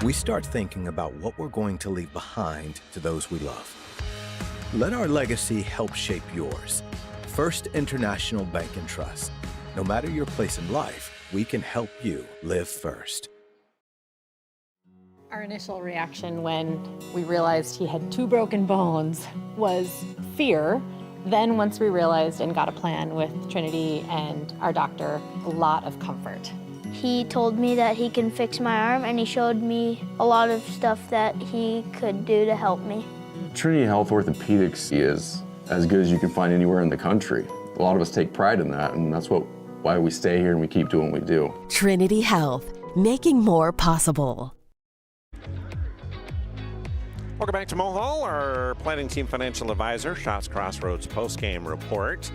We start thinking about what we're going to leave behind to those we love. Let our legacy help shape yours. First International Bank and Trust. No matter your place in life, we can help you live first. Our initial reaction when we realized he had 2 broken bones was fear. Then once we realized and got a plan with Trinity and our doctor, a lot of comfort. He told me that he can fix my arm, and he showed me a lot of stuff that he could do to help me. Trinity Health Orthopedics is as good as you can find anywhere in the country. A lot of us take pride in that, and that's why we stay here and we keep doing what we do. Trinity Health, making more possible. Welcome back to Mohall, our planning team financial advisor, Shots Crossroads postgame report.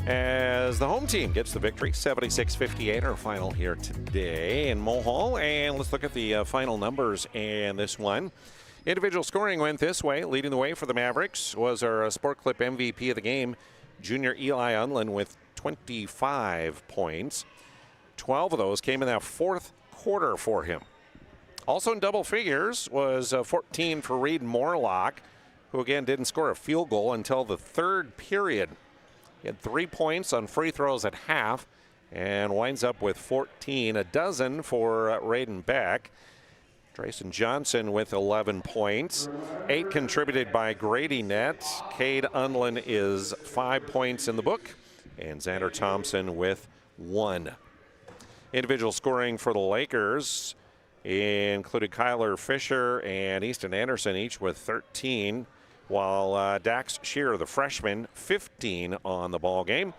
As the home team gets the victory, 76-58, our final here today in Mohall. And let's look at the final numbers in this one. Individual scoring went this way. Leading the way for the Mavericks was our Sport Clip MVP of the game, junior Eli Unlin, with 25 points. 12 of those came in that fourth quarter for him. Also in double figures was 14 for Reed Morlock, who again didn't score a field goal until the third period. He had 3 points on free throws at half and winds up with 14, a dozen for Raiden Beck. Drayson Johnson with 11 points, 8 contributed by Grady Nett. Cade Unlin is 5 points in the book, and Xander Thompson with 1. Individual scoring for the Lakers included Kyler Fisher and Easton Anderson, each with 13, while Dax Shearer, the freshman, 15 on the ball game.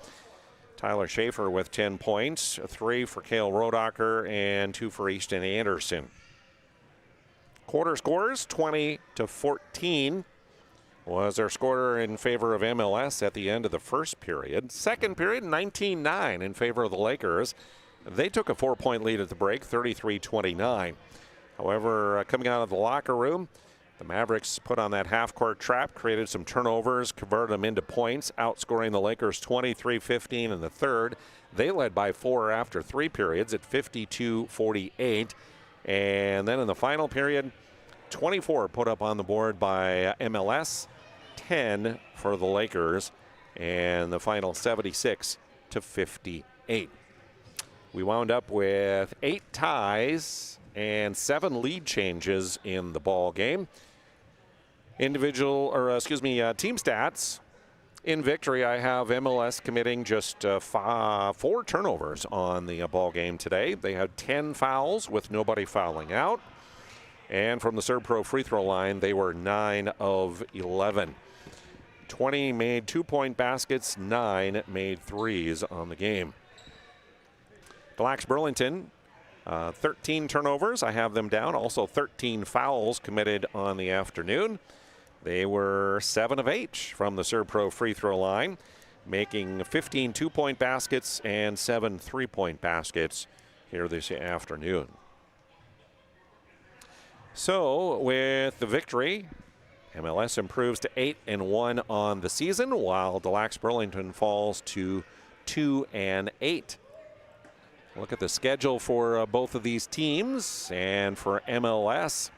Tyler Schaefer with 10 points, 3 for Cale Rodacher and 2 for Easton Anderson. Quarter scores, 20-14 was their scorer in favor of MLS at the end of the first period. Second period, 19-9 in favor of the Lakers. They took a 4-point lead at the break, 33-29. However, coming out of the locker room, the Mavericks put on that half-court trap, created some turnovers, converted them into points, outscoring the Lakers 23-15 in the third. They led by 4 after 3 periods at 52-48. And then in the final period, 24 put up on the board by MLS, 10 for the Lakers, and the final 76-58. We wound up with 8 ties and 7 lead changes in the ball game. Team stats. In victory, I have MLS committing just 4 turnovers on the ball game today. They had 10 fouls with nobody fouling out. And from the Serb-Pro free throw line, they were 9 of 11. 20 made 2-point baskets, 9 made threes on the game. Blacks Burlington, 13 turnovers. I have them down. Also 13 fouls committed on the afternoon. They were 7 of 8 from the Serb-Pro free throw line, making 15 2-point baskets and 7 3-point baskets here this afternoon. So with the victory, MLS improves to 8-1 on the season, while Delax Burlington falls to 2-8. Look at the schedule for both of these teams, and for MLS,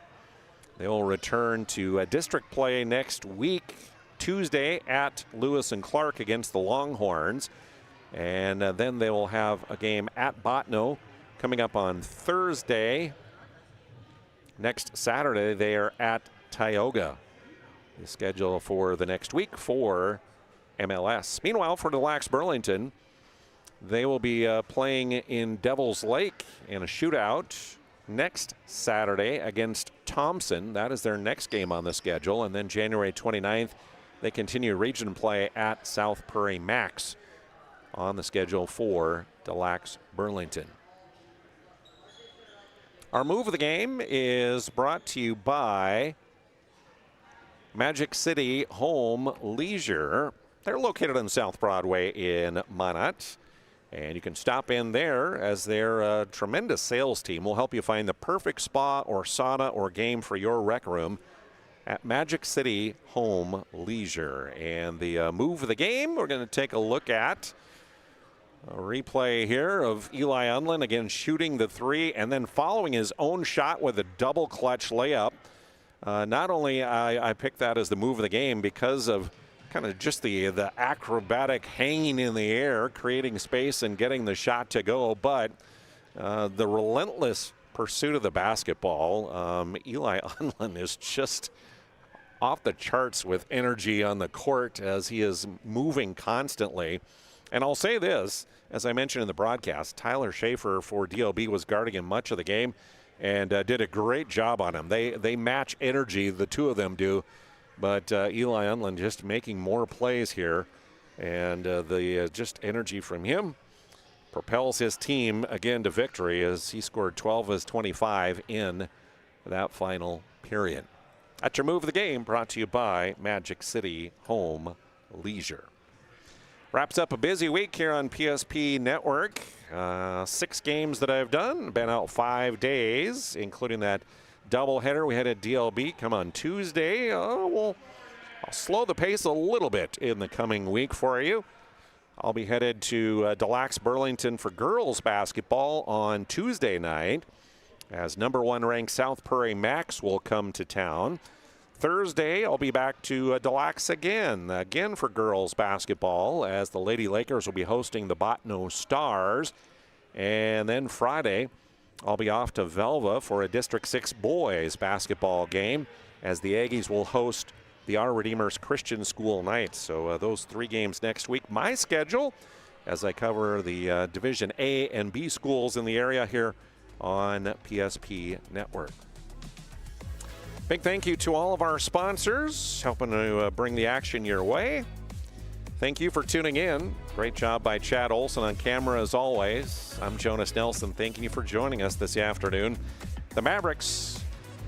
they will return to district play next week, Tuesday at Lewis and Clark against the Longhorns, and then they will have a game at Botno coming up on Thursday. Next Saturday, they are at Tioga. The schedule for the next week for MLS. Meanwhile, for Delax Burlington, they will be playing in Devil's Lake in a shootout next Saturday against Thompson. That is their next game on the schedule. And then January 29th, they continue region play at South Prairie Max on the schedule for Delax Burlington. Our move of the game is brought to you by Magic City Home Leisure. They're located on South Broadway in Minot, and you can stop in there as their tremendous sales team will help you find the perfect spa or sauna or game for your rec room at Magic City Home Leisure. And the move of the game, we're going to take a look at a replay here of Eli Unlin again shooting the three and then following his own shot with a double clutch layup. Not only I picked that as the move of the game because of kind of just the acrobatic hanging in the air, creating space and getting the shot to go, but the relentless pursuit of the basketball. Eli Unlin is just off the charts with energy on the court as he is moving constantly. And I'll say this, as I mentioned in the broadcast, Tyler Schaefer for DLB was guarding him much of the game and did a great job on him. They match energy, the two of them do. But Eli Unlin just making more plays here, and the just energy from him propels his team again to victory as he scored 12 of his 25 in that final period. That's your move of the game, brought to you by Magic City Home Leisure. Wraps up a busy week here on PSP Network. 6 games that I've done, been out 5 days, including that doubleheader we had at DLB come on Tuesday. I'll slow the pace a little bit in the coming week for you. I'll be headed to Delax Burlington for girls basketball on Tuesday night as #1 ranked South Prairie Max will come to town. Thursday, I'll be back to Delax again for girls basketball as the Lady Lakers will be hosting the Botno Stars. And then Friday, I'll be off to Velva for a District 6 boys basketball game as the Aggies will host the Our Redeemers Christian School Knights. So those 3 games next week. My schedule as I cover the Division A and B schools in the area here on PSP Network. Big thank you to all of our sponsors helping to bring the action your way. Thank you for tuning in. Great job by Chad Olson on camera as always. I'm Jonas Nelson. Thanking you for joining us this afternoon. The Mavericks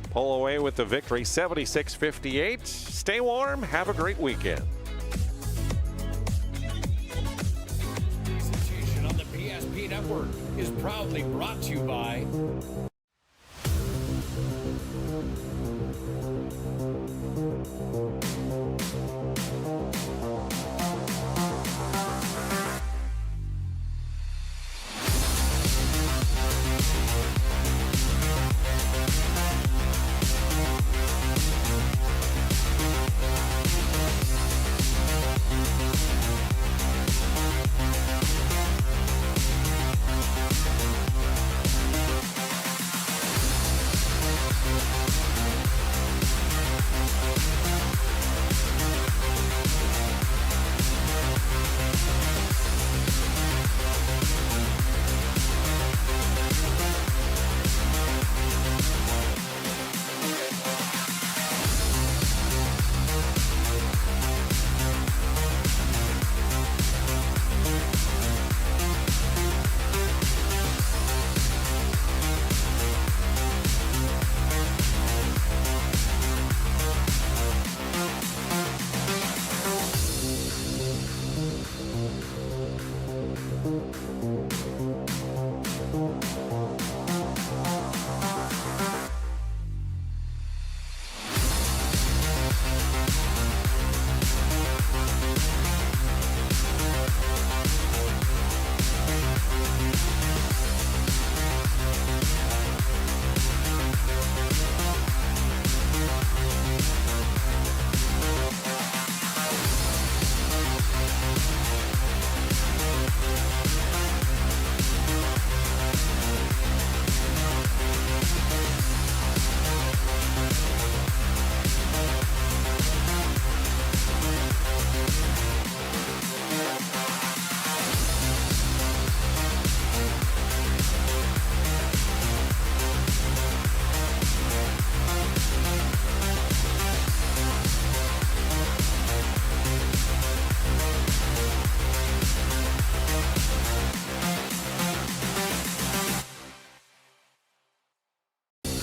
pull away with the victory, 76-58. Stay warm. Have a great weekend. Presentation on the PSP Network is proudly brought to you by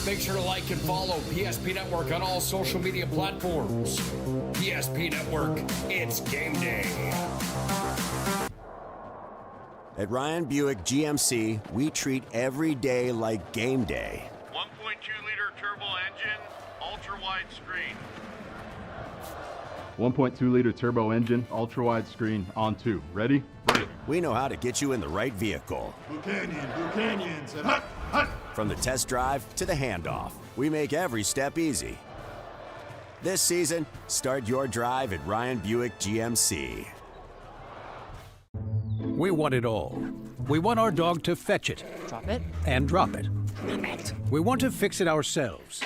Make sure to like and follow PSP Network on all social media platforms. PSP Network, it's game day. At Ryan Buick GMC, we treat every day like game day. 1.2-liter turbo engine, ultra-wide screen. 1.2-liter turbo engine, ultra-wide screen, on 2. Ready? Break. We know how to get you in the right vehicle. Blue Canyons, and hut, hut. From the test drive to the handoff, we make every step easy. This season, start your drive at Ryan Buick GMC. We want it all. We want our dog to fetch it. Drop it. And drop it. Clean it. We want to fix it ourselves.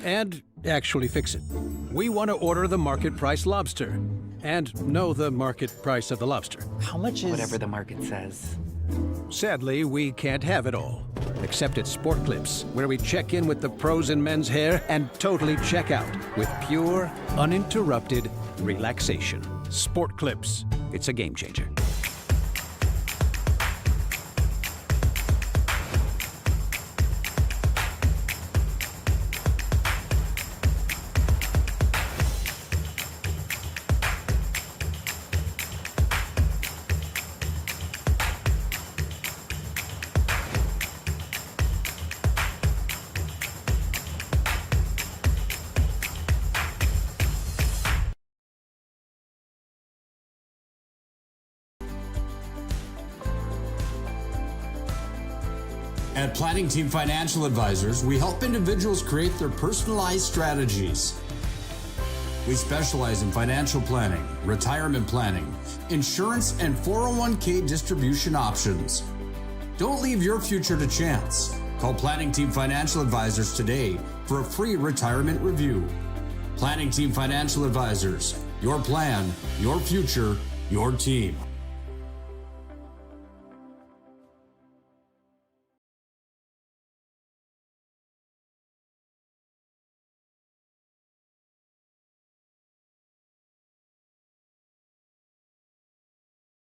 And actually fix it. We want to order the market price lobster. And know the market price of the lobster. How much is... Whatever the market says. Sadly, we can't have it all. Except at Sport Clips, where we check in with the pros in men's hair and totally check out with pure, uninterrupted relaxation. Sport Clips. It's a game changer. At Planning Team Financial Advisors, we help individuals create their personalized strategies. We specialize in financial planning, retirement planning, insurance, and 401k distribution options. Don't leave your future to chance. Call Planning Team Financial Advisors today for a free retirement review. Planning Team Financial Advisors, your plan, your future, your team.